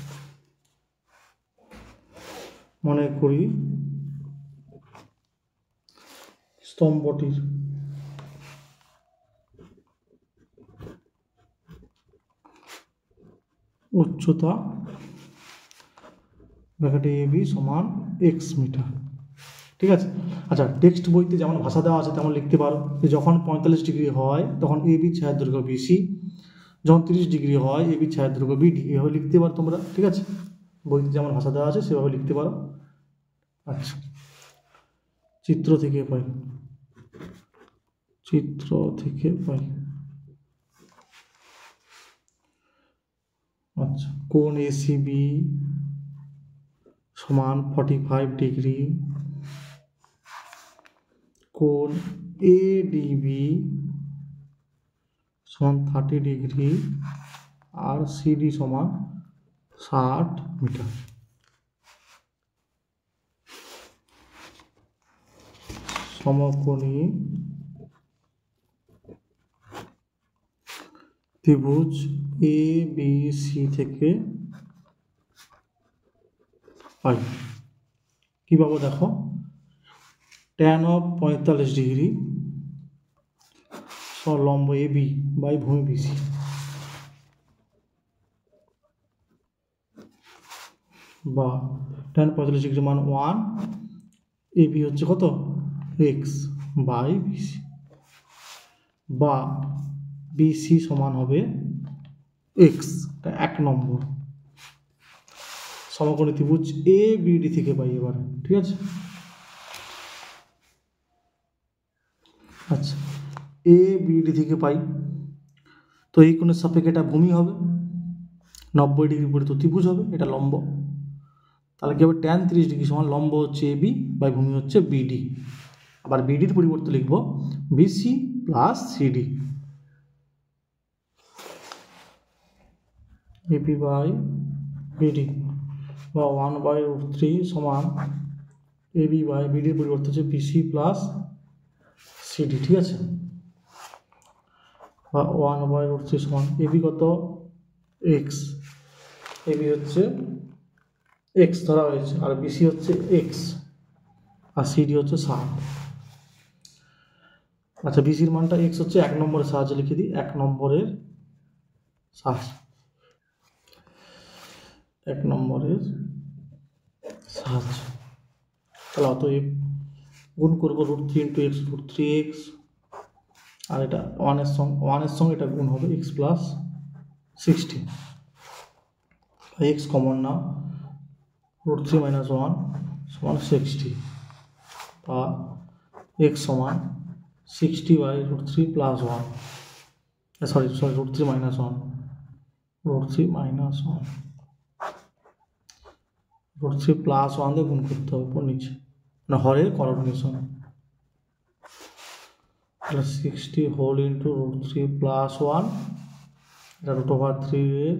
মনে করি স্তম্ভটির উচ্চতা ব্র্যাকেটে AB সমান x মিটার। ঠিক আছে। আচ্ছা, টেক্সট বইতে যেমন ভাষা দেওয়া আছে তেমন লিখতে পারো যে যখন 45 ডিগ্রি হয় তখন AB ছায়ার দৈর্ঘ্য BC, যখন 30 ডিগ্রি হয় AB ছায়ার দৈর্ঘ্য BD, এভাবে লিখতে পারো তোমরা। ঠিক আছে, বইতে যেমন ভাষা দেওয়া আছে সেভাবে লিখতে পারো। আচ্ছা, চিত্র থেকে পাই আচ্ছা, কোণ ACB সমান 45 ডিগ্রি, কোণ ADB সমান 30 ডিগ্রি, আর CD সমান 60 মিটার। সমকোণী ত্রিভুজ ABC থেকে পাই কি পাবো দেখো, tan of 45 ডিগ্রি লম্ব AB বাই ভূমি BC বা tan 45 ডিগ্রি মান 1, AB হচ্ছে কত x বাই BC, বা BC সমান হবে x, এক নম্বর সমকোণী ত্রিভুজ ABD থেকে পাই এবার। ঠিক আছে। আচ্ছা, ABD থেকে পাই, তো এই কোণের সাপেক্ষে এটা ভূমি হবে, 90 ডিগ্রি পরিবর্তিত ত্রিভুজ হবে, এটা লম্ব, তাহলে কি হবে tan 30 ডিগ্রি সমান লম্ব হচ্ছে AB বাই ভূমি হচ্ছে BD, আবার BDর পরিবর্তে লিখব BC plus CD, AB by BD বা 1/√3 সমান AB বাই BDর পরিবর্তে হচ্ছে BC প্লাস CD। ঠিক আছে, বা 1/√3 সমান AB কত x, AB হচ্ছে x ধরা হয়েছে, আর BC হচ্ছে x, আর CD হচ্ছে 60। আচ্ছা, BCর মানটা x হচ্ছে 1 নম্বরের সাহায্যে লিখে দিই, 1 নম্বরের সাহায্যে, 1 নম্বরের সাহায্যে। তাহলে অতএব গুণ করবো √3 × x, √3x, আর এটা 1 এর সঙ্গে এটা গুণ হবে x প্লাস 60, x কমন না, √3 - 1 সমান 60, বা x সমান 60/√3 প্লাস 1, সরি √3 - 1, √3 - 1, √3 প্লাস 1 দিয়ে গুণ করতে হবে উপর নিচে, মানে হরের করণীয়, তাহলে 60 হোল ইন্টু √3 প্লাস 1, এটা √3 এর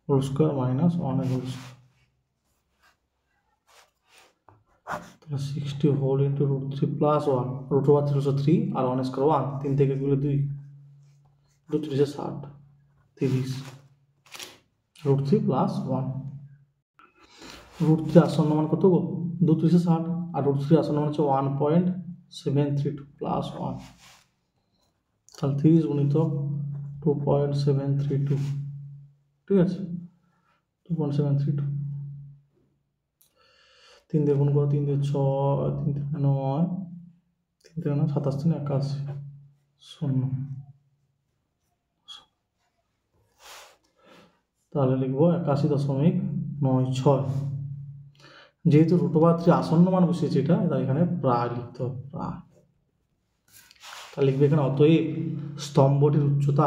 হোল স্কোয়ার মাইনাস 1 এর হোল স্কোয়ার, তাহলে 60 হোল ইন্টু √3 প্লাস 1, √3 হচ্ছে 3 আর 1 স্কোয়ার 1, 3 থেকে গেলে 2, 2 × 3 = 60, 30, √3 প্লাস 1, √3 আসন্ন মান কত গো, 2 × 3 = 60, আর √3 আসন্ন মান হচ্ছে 1.732 প্লাস 1, তাহলে 30 গুণিতক 2.732, ঠিক আছে, 2.732, 3 দিয়ে গুণ করো, 3 দিয়ে 6, 3 দিয়ে 9, 3 দিয়ে 9, 27, 3 81, 0, তাহলে লিখবো 81.96। যেহেতু √3 আসন্ন মান বসিয়েছে এটা, তাই এখানে প্রায় লিখতে হবে, প্রায়, তাহলে লিখবে এখানে অতএব স্তম্ভটির উচ্চতা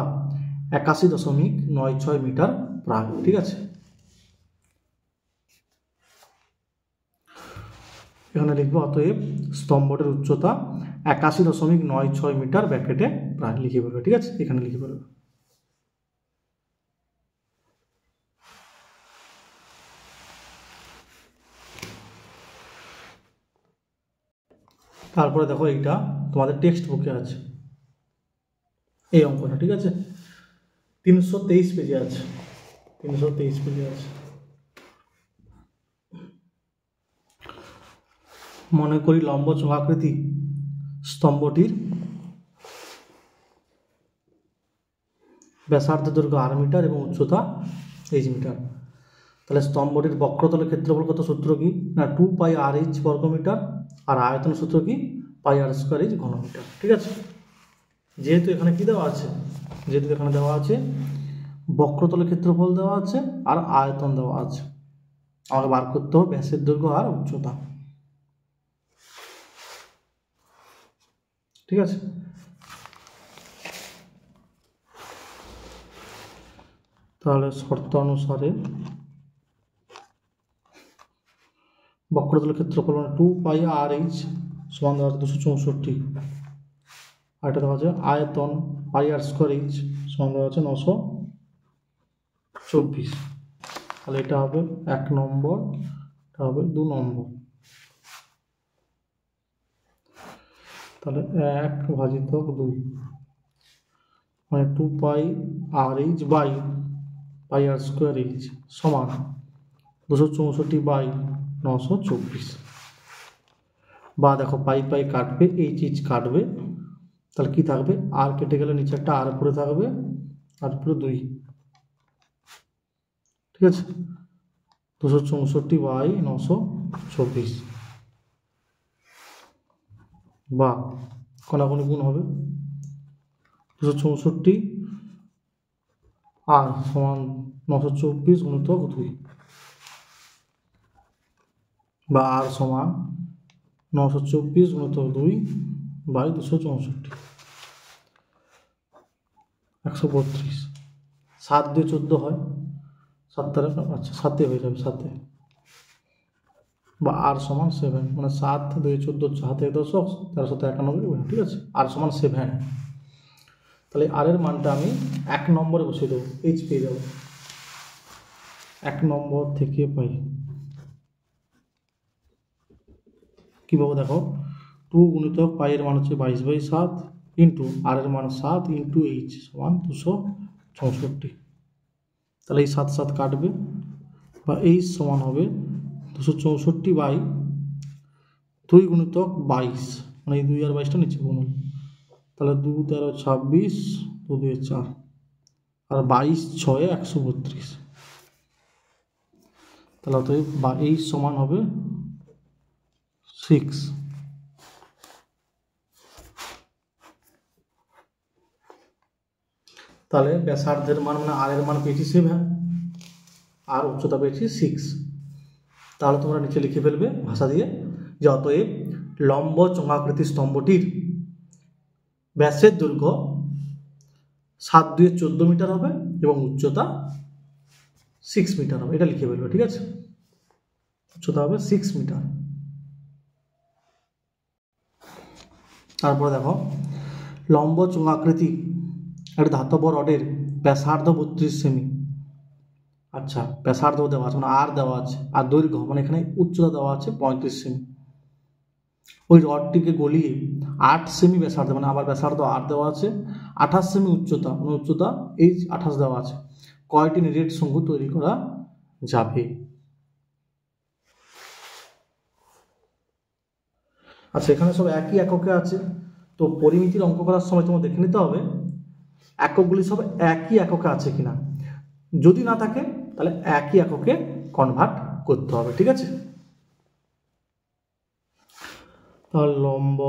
81.96 মিটার প্রায়। ঠিক আছে, এখানে লিখবো অতএব স্তম্ভটির উচ্চতা 81.96 মিটার ব্র্যাকেটে প্রায় লিখে ফেলবে। ঠিক আছে, এখানে লিখে ফেলবে। তারপরে দেখো এইটা তোমাদের টেক্সট বুকে আছে এই অঙ্কটা। ঠিক আছে, 323 পেজে আছে, 323 পেজে আছে। মনে করি লম্ব চোঙাকৃতি স্তম্ভটির ব্যাসার্ধ দৈর্ঘ্য r মিটার এবং উচ্চতা h মিটার। তাহলে স্তম্ভটির বক্রতলের ক্ষেত্রফল কত, সূত্র কি না 2πr/h বর্গমিটার, আর আয়তন সূত্র কি πr² ঘনমিটার। ঠিক আছে, যেহেতু এখানে কি দেওয়া আছে, যেহেতু এখানে দেওয়া আছে বক্রতলের ক্ষেত্রফল দেওয়া আছে আর আয়তন দেওয়া আছে, আমাকে বার করতে হবে ব্যাসের দৈর্ঘ্য আর উচ্চতা। ঠিক আছে, তাহলে শর্ত অনুসারে বক্রতলের ক্ষেত্রফল মানে 2πr/h সমান দেওয়া আছে 264, আর এটা দেওয়া আছে আয়তন πr² সমান দেওয়া আছে 924। তাহলে এটা হবে 1 নম্বর, এটা হবে 2 নম্বর। তাহলে 1/2 মানে 2πr/h বাই πr² সমান 264/924। বা দেখো পাই পাই কাটবে, এইচ কাটবে, তাহলে কি থাকবে, আর কেটে গেলে নিচে একটা আর পরে থাকবে, আর পুরো 2। ঠিক আছে, 264/924 বা কোনাকুনি গুণ হবে 264 আর সমান 924 গুণিতক 2, বা আর সমান 924 গুণিতক 2/264, 132। 7 দিয়ে 14 হয়, 7 দ্বারা আচ্ছা 7 হয়ে যাবে, 7 বা আর সমান 7, মানে 7 2 14 হাতে 10, 1391। ঠিক আছে, আর সমান 7। তাহলে আর এর মানটা আমি 1 নম্বরে বসিয়ে দেবো, এইচ পেয়ে যাবো 1 নম্বর থেকে পাই কীভাবে, দেখো 2 গুণিতক পাই এর মান হচ্ছে 22/7 ইন্টু আর এর মান 7 ইন্টু এইচ সমান 264। তাহলে এই 7 7 কাটবে, বা এইচ সমান হবে 264/2 গুণিতক 22, মানে এই 2 আর 22টা নিচে গুণন, তাহলে 2 13 26, 2 2 4, আর 22 6 132। তাহলে অতএব এইচ সমান হবে 6। তাহলে ব্যাসার্ধের মান মানে আর এর মান পেয়েছি 7 আর উচ্চতা পেয়েছি 6। তাহলে তোমরা নিচে লিখে ফেলবে ভাষা দিয়ে যে অতএব লম্ব চোঙাকৃতি স্তম্ভটির ব্যাসের দৈর্ঘ্য 7 2 14 মিটার হবে এবং উচ্চতা 6 মিটার হবে, এটা লিখে ফেলবে। ঠিক আছে, উচ্চতা হবে 6 মিটার। তারপরে দেখো লম্ব চোঙাকৃতি একটা ধাতব রডের ব্যাসার্ধ 32 সেমি। আচ্ছা, ব্যাসার্ধ দেওয়া আছে মানে আর দেওয়া আছে, আর দৈর্ঘ্য মানে এখানে উচ্চতা দেওয়া আছে 35 সেমি। ওই রডটিকে গলিয়ে 8 সেমি ব্যাসার্ধ, মানে আবার ব্যাসার্ধ আর দেওয়া আছে, 28 সেমি উচ্চতা, মানে উচ্চতা এই 28 দেওয়া আছে, কয়টি নিরেট শঙ্কু তৈরি করা যাবে। আচ্ছা, এখানে সব একই এককে আছে, তো পরিমিতির অঙ্ক করার সময় তোমার দেখে নিতে হবে এককগুলি সব একই এককে আছে কিনা। যদি না থাকে তাহলে একই এককে কনভার্ট করতে হবে। ঠিক আছে, তাহলে লম্ব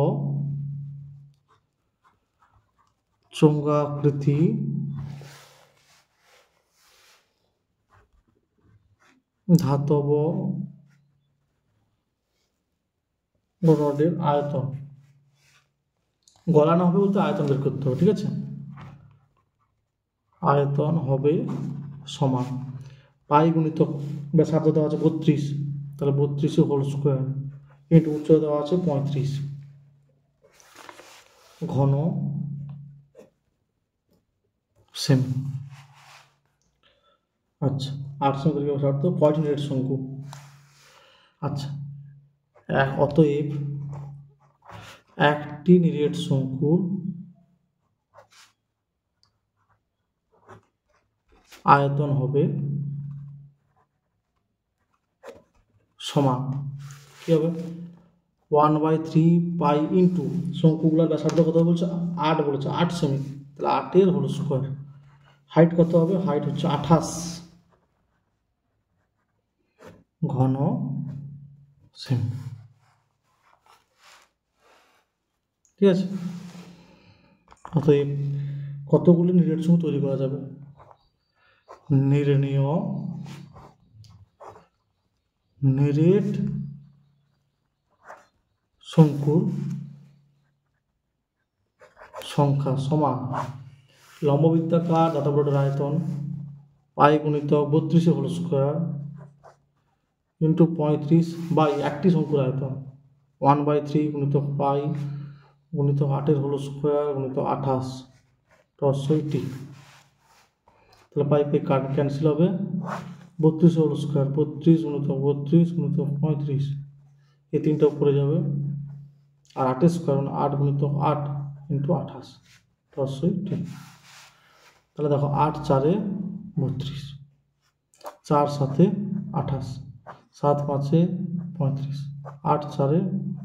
চোঙাকৃতি ধাতব রডের আয়তন, গলানো হবে বলতে আয়তন বের করতে হবে। ঠিক আছে, আয়তন হবে সমান পাই গুণিতক ব্যাসার্ধ দেওয়া আছে 32, তাহলে 32 হোল স্কোয়ার ইন্টু উচ্চতা দেওয়া আছে 35, ঘন সেমি। আচ্ছা, 8 সেমি তৈরি ব্যাসার্ধ, কয়টি নিরেট শঙ্কু। আচ্ছা, অতএব একটি নিরেট শঙ্কুর আয়তন হবে সমান কি হবে 1/3 পাই ইন্টু শঙ্কুগুলার ব্যাসার্ধ কত বলছে 8 বলেছে 8 সেমি, তাহলে 8 হোল স্কোয়ার। হাইট কত হবে? হাইট হচ্ছে 28 ঘন সেমি। ঠিক আছে, অতএব কতগুলি নিরেট শঙ্কু তৈরি করা যাবে? নির্ণেয় নিরেট শঙ্কুর সংখ্যা সমান লম্ববৃত্তাকার দাতাব্রটের আয়তন পাই গুণিতক 32 হোল স্কোয়ার ইন্টু 35 বাই একটি শঙ্কুর আয়তন 1/3 গুণিতক পাই গুণিতক 8 হোল স্কোয়ার গুণিতক 28 +60। তাহলে পাই পাই ক্যান্সেল হবে, 32 হোল স্কোয়ার 32 গুণিতক 32 গুণিতক 35, এই তিনটা উপরে যাবে, আর 8 স্কোয়ার মানে 8 গুণিতক 8 ইন্টু 28 +60। তাহলে দেখো 8 4 32, 4 7 28, 7 5 35, 8 4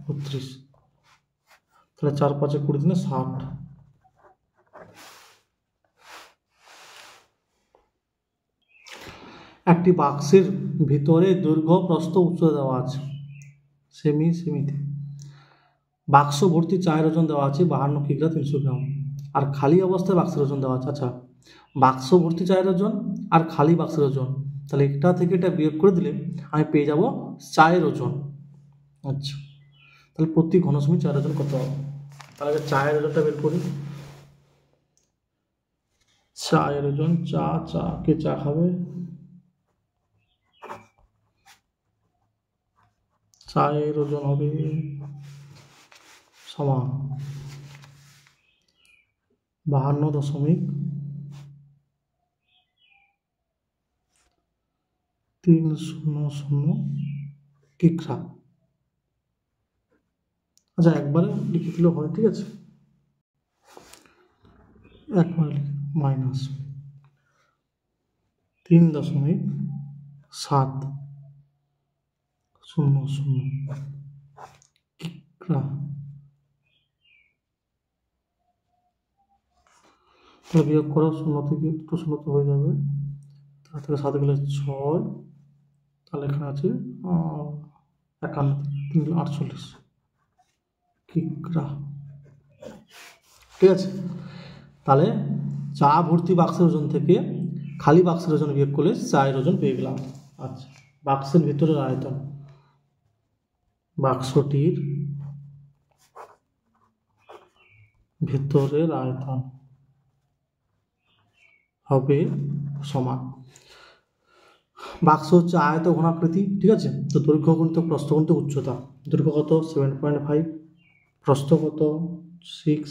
32, তাহলে 4 5 20 দিনে 60। একটি বাক্সের ভিতরে দৈর্ঘ্য প্রস্থ উচ্চতা দেওয়া আছে সেমিতে। বাক্স ভর্তি চায়ের ওজন দেওয়া আছে 52 কিগ্রা 300 গ্রাম, আর খালি অবস্থায় বাক্সের ওজন দেওয়া আছে। আচ্ছা, বাক্স ভর্তি চায়ের ওজন আর খালি বাক্সের ওজন, তাহলে এটা থেকে এটা বিয়োগ করে দিলে আমি পেয়ে যাব চায়ের ওজন। আচ্ছা, তাহলে প্রতি ঘনসেমি চায়ের ওজন কত হবে? তাহলে চায়ের ওজনটা বের করি। চায়ের ওজন, কে চা খাবে, চায়ের ওজন হবে সমান 52.300 কিগ্রা। আচ্ছা, একবারে লিখে দিলেও হয়, ঠিক আছে, একবারে মাইনাস 3.700 কিগ্রা। তাহলে বিয়োগ করা 0 থেকে 0 হয়ে যাবে, তার থেকে 7 গেলে 6, তাহলে এখানে আছে 51, 348 কিগ্রা। ঠিক আছে, তাহলে চা ভর্তি বাক্সের ওজন থেকে খালি বাক্সের ওজন বিয়োগ করলে চায়ের ওজন পেয়ে গেলাম। আচ্ছা, বাক্সের ভিতরের আয়তন, বাক্সটির ভিতরের আয়তন হবে সমান, বাক্স হচ্ছে আয়ত ঘনাকৃতি, ঠিক আছে, তো দৈর্ঘ্য গুণিত প্রস্থ গুণিত উচ্চতা। দৈর্ঘ্য কত? 7.5, প্রস্থ কত? 6,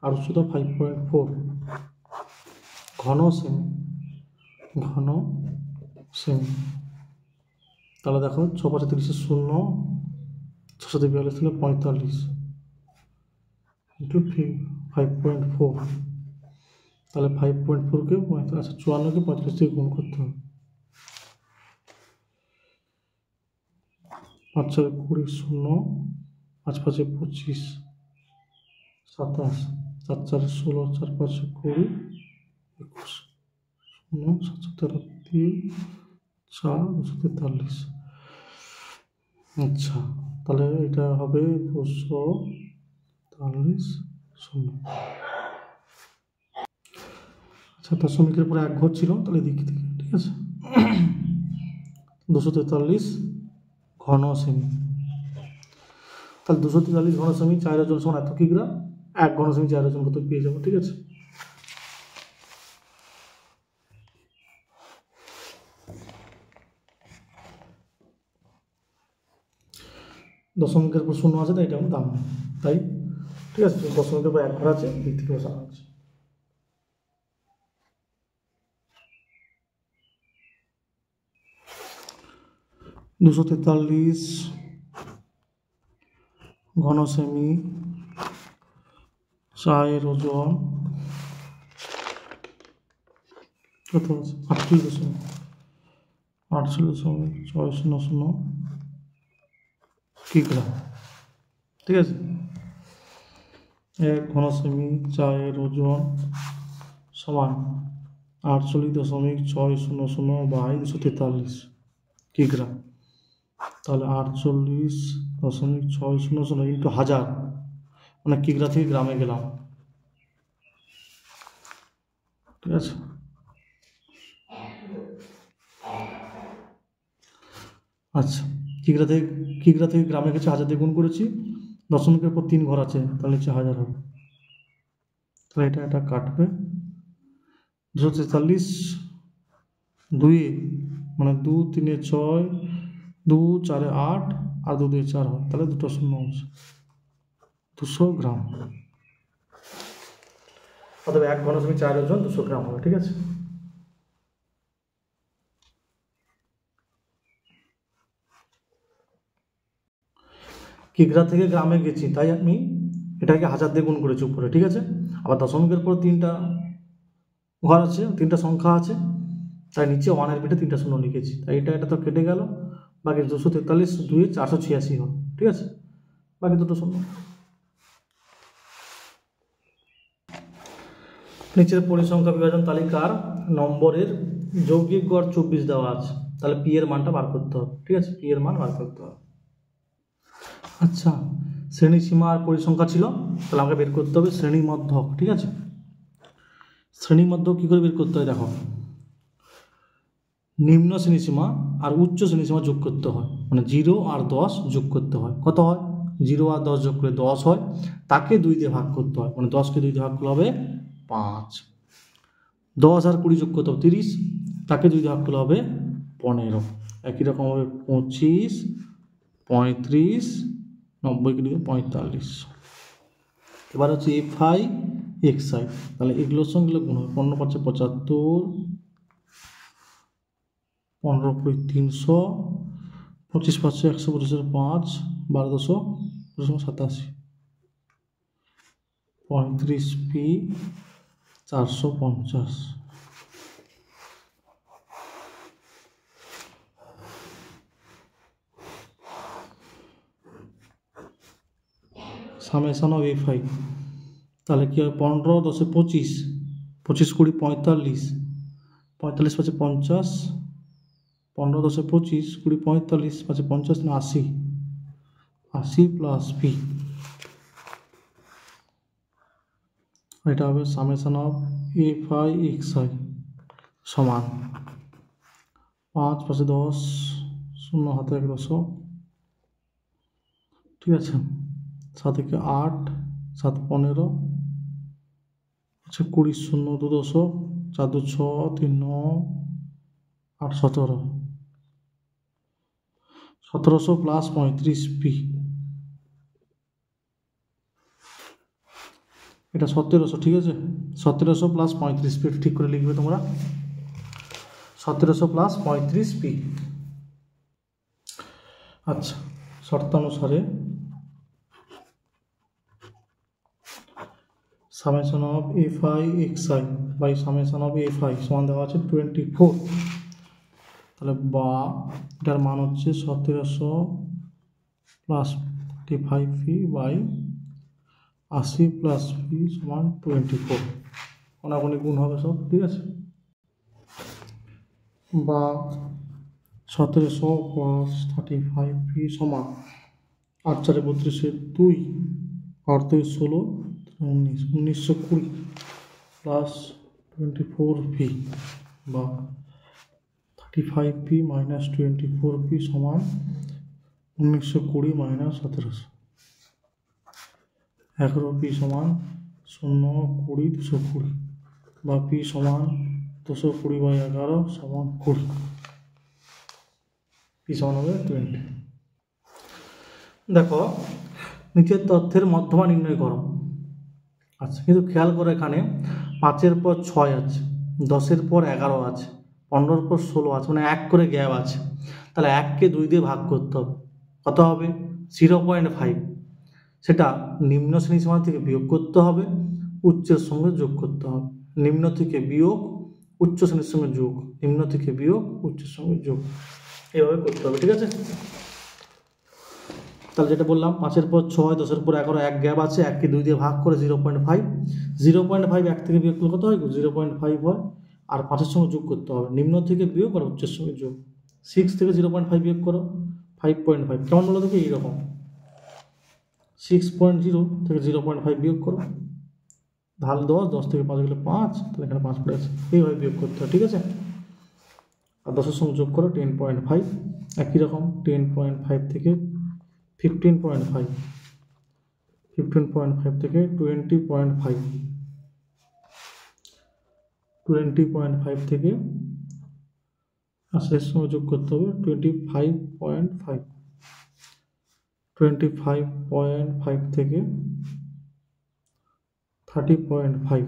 আর উচ্চতা 5.4। ঘন সেমি, তাহলে দেখো 6 5 30 0, 6 7 42 হলে 45 ইন্টু 5.4, তাহলে 5.4কে 54কে 45 দিয়ে গুণ করতে হবে। 5 4 20 0, 5 5 25 27, 4 4 16, 4 5 20, 21 0 7 3 4 243। আচ্ছা, তাহলে এটা হবে 243 0। আচ্ছা, দশমিকের পরে 1 ঘর ছিল, তাহলে দিক থেকে, ঠিক আছে, 243 ঘন সেমি। তাহলে 243 ঘন সেমি চায়ের ওজন সমান এত কিগ্রা, 1 ঘন সেমি চায়ের ওজন কত পেয়ে যাবো। ঠিক আছে, দশমিকের পর 0 আছে, তাই এটা আমার দাম নেই, তাই ঠিক আছে, দশমিকের পর 1 ঘর আছে, দিক থেকে বসানো আছে। দুশো 243 ঘন সেমি চায়ের ওজন কত আছে? 48.600 কিগ্রা। ঠিক আছে। 1 ঘন সেমি চায়ের ওজন সমান 48.600 বাই 243 কিগ্রা। তাহলে 48.600 ইন্টু 1000, মানে কিগ্রা থেকে গ্রামে গেলাম। ঠিক আছে। আচ্ছা, কিগ্রা থেকে গ্রামে গেছে, 1000 দিয়ে গুণ করেছি, দশমিকের পর 3 ঘর আছে, তাহলে হচ্ছে 1000 হবে। তাহলে এটা কাটবে 243 2 মানে 2 3 6, 2 4 8 আর 2 2 4 হয়, তাহলে 2 শূন্য হচ্ছে 200 গ্রাম। অথবা 1 ঘন সেমি চায়ের ওজন 200 গ্রাম হবে। ঠিক আছে। কিগ্রা থেকে গ্রামে গেছি, তাই আমি এটাকে 1000 দিয়ে গুণ করেছি উপরে। ঠিক আছে। আবার দশমিকের পর 3টা ঘর আছে, 3টা সংখ্যা আছে, তাই নিচে 1-এর পিঠে 3টা শূন্য লিখেছি। তাই এটা তো কেটে গেল, বাকি 243 2 486 হয়। ঠিক আছে, বাকি দুটো শূন্য। নিচের পরিসংখ্যা বিভাজন তালিকার নম্বরের যৌগিক গড় 24 দেওয়া আছে, তাহলে পি এর মানটা বার করতে হবে। ঠিক আছে, পি এর মান বার করতে হবে। আচ্ছা, শ্রেণী সীমা আর পরিসংখ্যা ছিল, তাহলে আমাকে বের করতে হবে শ্রেণী মধ্যক। ঠিক আছে, শ্রেণী মধ্যক কী করে বের করতে হয় দেখো, নিম্ন শ্রেণীসীমা আর উচ্চ শ্রেণীসীমা যোগ করতে হয়, মানে 0 আর 10 যোগ করতে হয়। কত হয়? 0 আর 10 যোগ করে 10 হয়, তাকে 2 দিয়ে ভাগ করতে হয়, মানে 10কে 2 দিয়ে ভাগ করলে হবে 5। 10 আর 20 যোগ করতে হবে 30, তাকে 2 দিয়ে ভাগ করলে হবে 15। একই রকম হবে 25, 35, 90 কে 45। এবার হচ্ছে FI XI, তাহলে এগুলোর সঙ্গে গুণ হবে। 15 5 75, 15 × 300, 25 5 125 5, 12 200 87, 35 P 450। সামেশন অফ FI, তাহলে কি হবে? 15 10 25, 25 20 45, 45 5 50, 15 10 25 20 45 5 50 80, 80 প্লাস পি। এটা হবে সামেশন অফ FI XI সমান 5 5 10, 0 হাতে 1 10। ঠিক আছে, 7 থেকে 8, 7 15, আচ্ছা 20 0 2 200, 4 2 6, 3 9, 8 17, 1700 প্লাস 35 পি। এটা 1700। ঠিক আছে, 1700 প্লাস 35 পি ঠিক করে লিখবে তোমরা, 1700 প্লাস 35 পি। আচ্ছা, শর্তানুসারে summation of FI XI by summation of FI সমান দেওয়া আছে 24। তাহলে বা এটার মান হচ্ছে 1700 plus 45 P by 80 plus P সমান 24। কোনাকুনি গুণ হবে সব। ঠিক আছে, বা 1700 প্লাস 35 পি সমান 8 4 32 2, 8 2 16, 19, 1920 প্লাস 24 পি বা 35 পি মাইনাস 24 পি সমান 1920 মাইনাস 1700। 11 পি সমান 0 20 220 বা পি সমান 220 বাই 11 সমান 20, পি সমান হবে 20। দেখো, নিচের তথ্যের মধ্যমা নির্ণয় করো। আচ্ছা, কিন্তু খেয়াল করো, এখানে 5-এর পর 6 আছে, 10-এর পর 11 আছে, 15-এর পর 16 আছে, মানে 1 করে গ্যাপ আছে। তাহলে 1কে 2 দিয়ে ভাগ করতে হবে। কত হবে? 0.5। সেটা নিম্ন শ্রেণীসীমা থেকে বিয়োগ করতে হবে, উচ্চের সঙ্গে যোগ করতে হবে। নিম্ন থেকে বিয়োগ, উচ্চ শ্রেণীর সঙ্গে যোগ, নিম্ন থেকে বিয়োগ, উচ্চের সঙ্গে যোগ, এভাবে করতে হবে। ঠিক আছে, তাহলে যেটা বললাম 5-এর পর 6, 10-এর পর 11, এক গ্যাপ আছে, 1কে 2 দিয়ে ভাগ করে 0.5, 0.5 1 থেকে বিয়োগ করলে কত হয়? 0.5 হয়। আর 5-এর সঙ্গে যোগ করতে হবে, নিম্ন থেকে বিয়োগ আর উচ্চের সঙ্গে যোগ। 6 থেকে 0.5 বিয়োগ করো, 5.5। কেমন বলো দেখি? এইরকম 6.0 থেকে 0.5 বিয়োগ করো, ঢাল 10, 10 থেকে 5 গেলে 5, তাহলে এখানে 5 পড়ে আছে। এইভাবে বিয়োগ করতে হয়, ঠিক আছে? আর 10-এর সঙ্গে যোগ করো 10.5, একই রকম 10.5 থেকে 15.5, 15.5 থেকে 20.5, 20.5 থেকে আসলের সঙ্গে যোগ করতে হবে 25.5, 25.5 থেকে 30.5,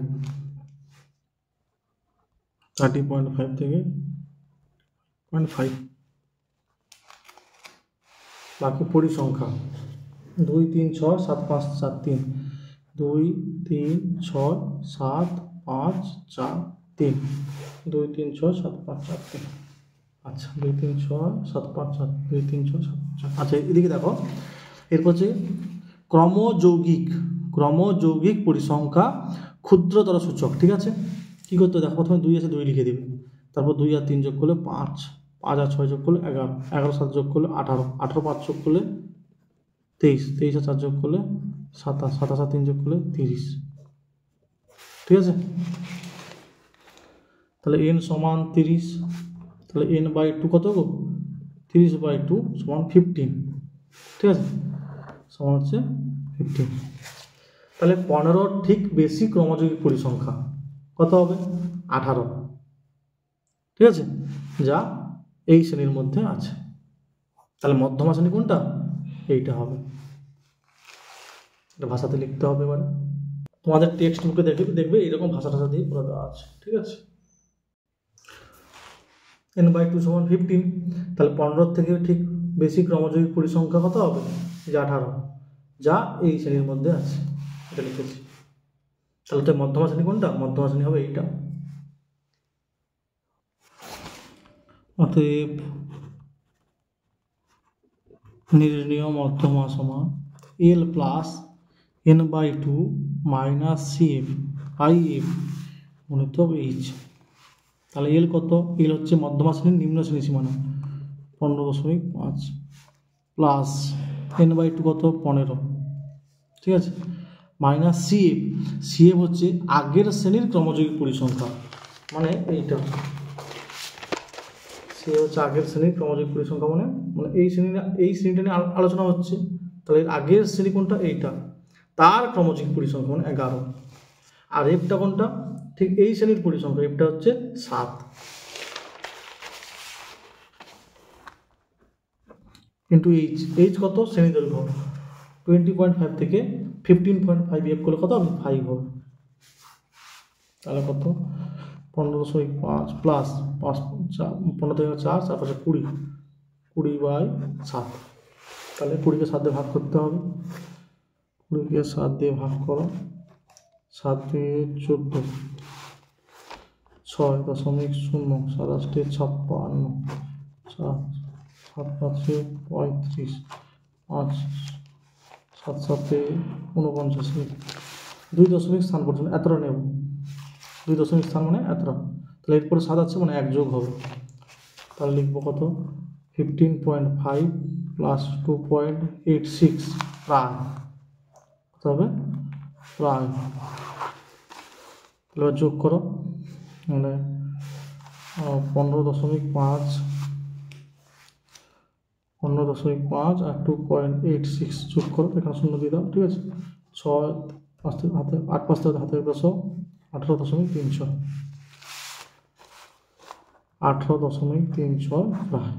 30.5 থেকে 0.5। বাকি পরিসংখ্যা 2, 3, 6, 7, 5, 4, 3, 2, 3, 6, 7, 5, 4, 3, 2, 3, 6, 7, 5, 4, 3। আচ্ছা 2, 3, 6, 7, 5, 4, 2, 3, 6, 7, 5, 4। আচ্ছা এদিকে দেখো, এরপর হচ্ছে ক্রমযৌগিক পরিসংখ্যা ক্ষুদ্রতর সূচক, ঠিক আছে? কী করতে দেখো, প্রথমে 2 আছে 2 লিখে দিবে, তারপর 2 আর 3 যোগ করলে 5, 5 আর 6 যোগ করলে 11, 11 7 যোগ করলে 18, 18 5 যোগ করলে 23, 23 আর 4 যোগ করলে 27, 27 আর 3 যোগ করলে 30, ঠিক আছে? তাহলে n সমান 30, তাহলে n/2 কত গো? 30/2 সমান 15, ঠিক আছে? সমান হচ্ছে 15। তাহলে 15 ঠিক বেশি ক্রমযৌগিক পরিসংখ্যা কত হবে? 18, ঠিক আছে? যা এই শ্রেণীর মধ্যে আছে। তাহলে মধ্যমা শ্রেণী কোনটা? এইটা হবে। এটা ভাষাতে লিখতে হবে। এবারে তোমাদের টেক্সট বুকে দেখবে এইরকম ভাষা দিয়ে পুরো দেওয়া আছে, ঠিক আছে? n/2 সমান 15, তাহলে 15 থেকে ঠিক বেশি ক্রমযৌগিক পরিসংখ্যা কত হবে? যে 18, যা এই শ্রেণীর মধ্যে আছে, এটা লিখেছি। তাহলে তো মধ্যমা শ্রেণী কোনটা? মধ্যমা শ্রেণী হবে এইটা। অতএব নির্ণীয় মধ্যমা সমান L plus n/2 minus CF IF গুণিত H। তাহলে L কত? L হচ্ছে মধ্যমা শ্রেণীর নিম্ন শ্রেণী সীমানা 15.5 প্লাস n/2 কত? 15, ঠিক আছে? মাইনাস CF হচ্ছে আগের শ্রেণীর ক্রমযৌগিক পরিসংখ্যা, মানে এইটা। সে হচ্ছে আগের শ্রেণীর ক্রমযৌগিক পরিসংখ্যা, মানে এই শ্রেণীটা নিয়ে আলোচনা হচ্ছে। তাহলে আগের শ্রেণী কোনটা? এইটা, তার ক্রমযৌগিক পরিসংখ্যা মানে 11। আর এফটা কোনটা? ঠিক এই শ্রেণীর পরিসংখ্যা, এফটা হচ্ছে 7। কিন্তু এইচ কত? শ্রেণী দৈর্ঘ্য 20.5 থেকে 15.5 বিয়োগ করলে কত হবে? 5 হবে। তাহলে কত? 15.5 প্লাস 5, 15 থেকে 4, 4 5 20, 20/7। তাহলে 20কে 7 দিয়ে ভাগ করতে হবে, 20কে 7 দিয়ে ভাগ করো, 7 দিয়ে 14, 6.0, 7 8 56, 4 7 5 35, 5 7 7 49, 2 দশমিক স্থান পর্যন্ত এতটা নেব। 2 দশমিক স্থান মানে এতটা। তাহলে এরপরে 7 আছে মানে 1 যোগ হবে। তাহলে লিখবো কত? 15.5 প্লাস 2.86 প্রায় কত হবে? প্রায়। তাহলে যোগ করো, মানে 15.5 আর 2.86 যোগ করো, এখানে 0 দিয়ে দাও, ঠিক আছে? 6 5 হাতে 8 5 হাতে 10, 18.36, 18.36 প্রায়।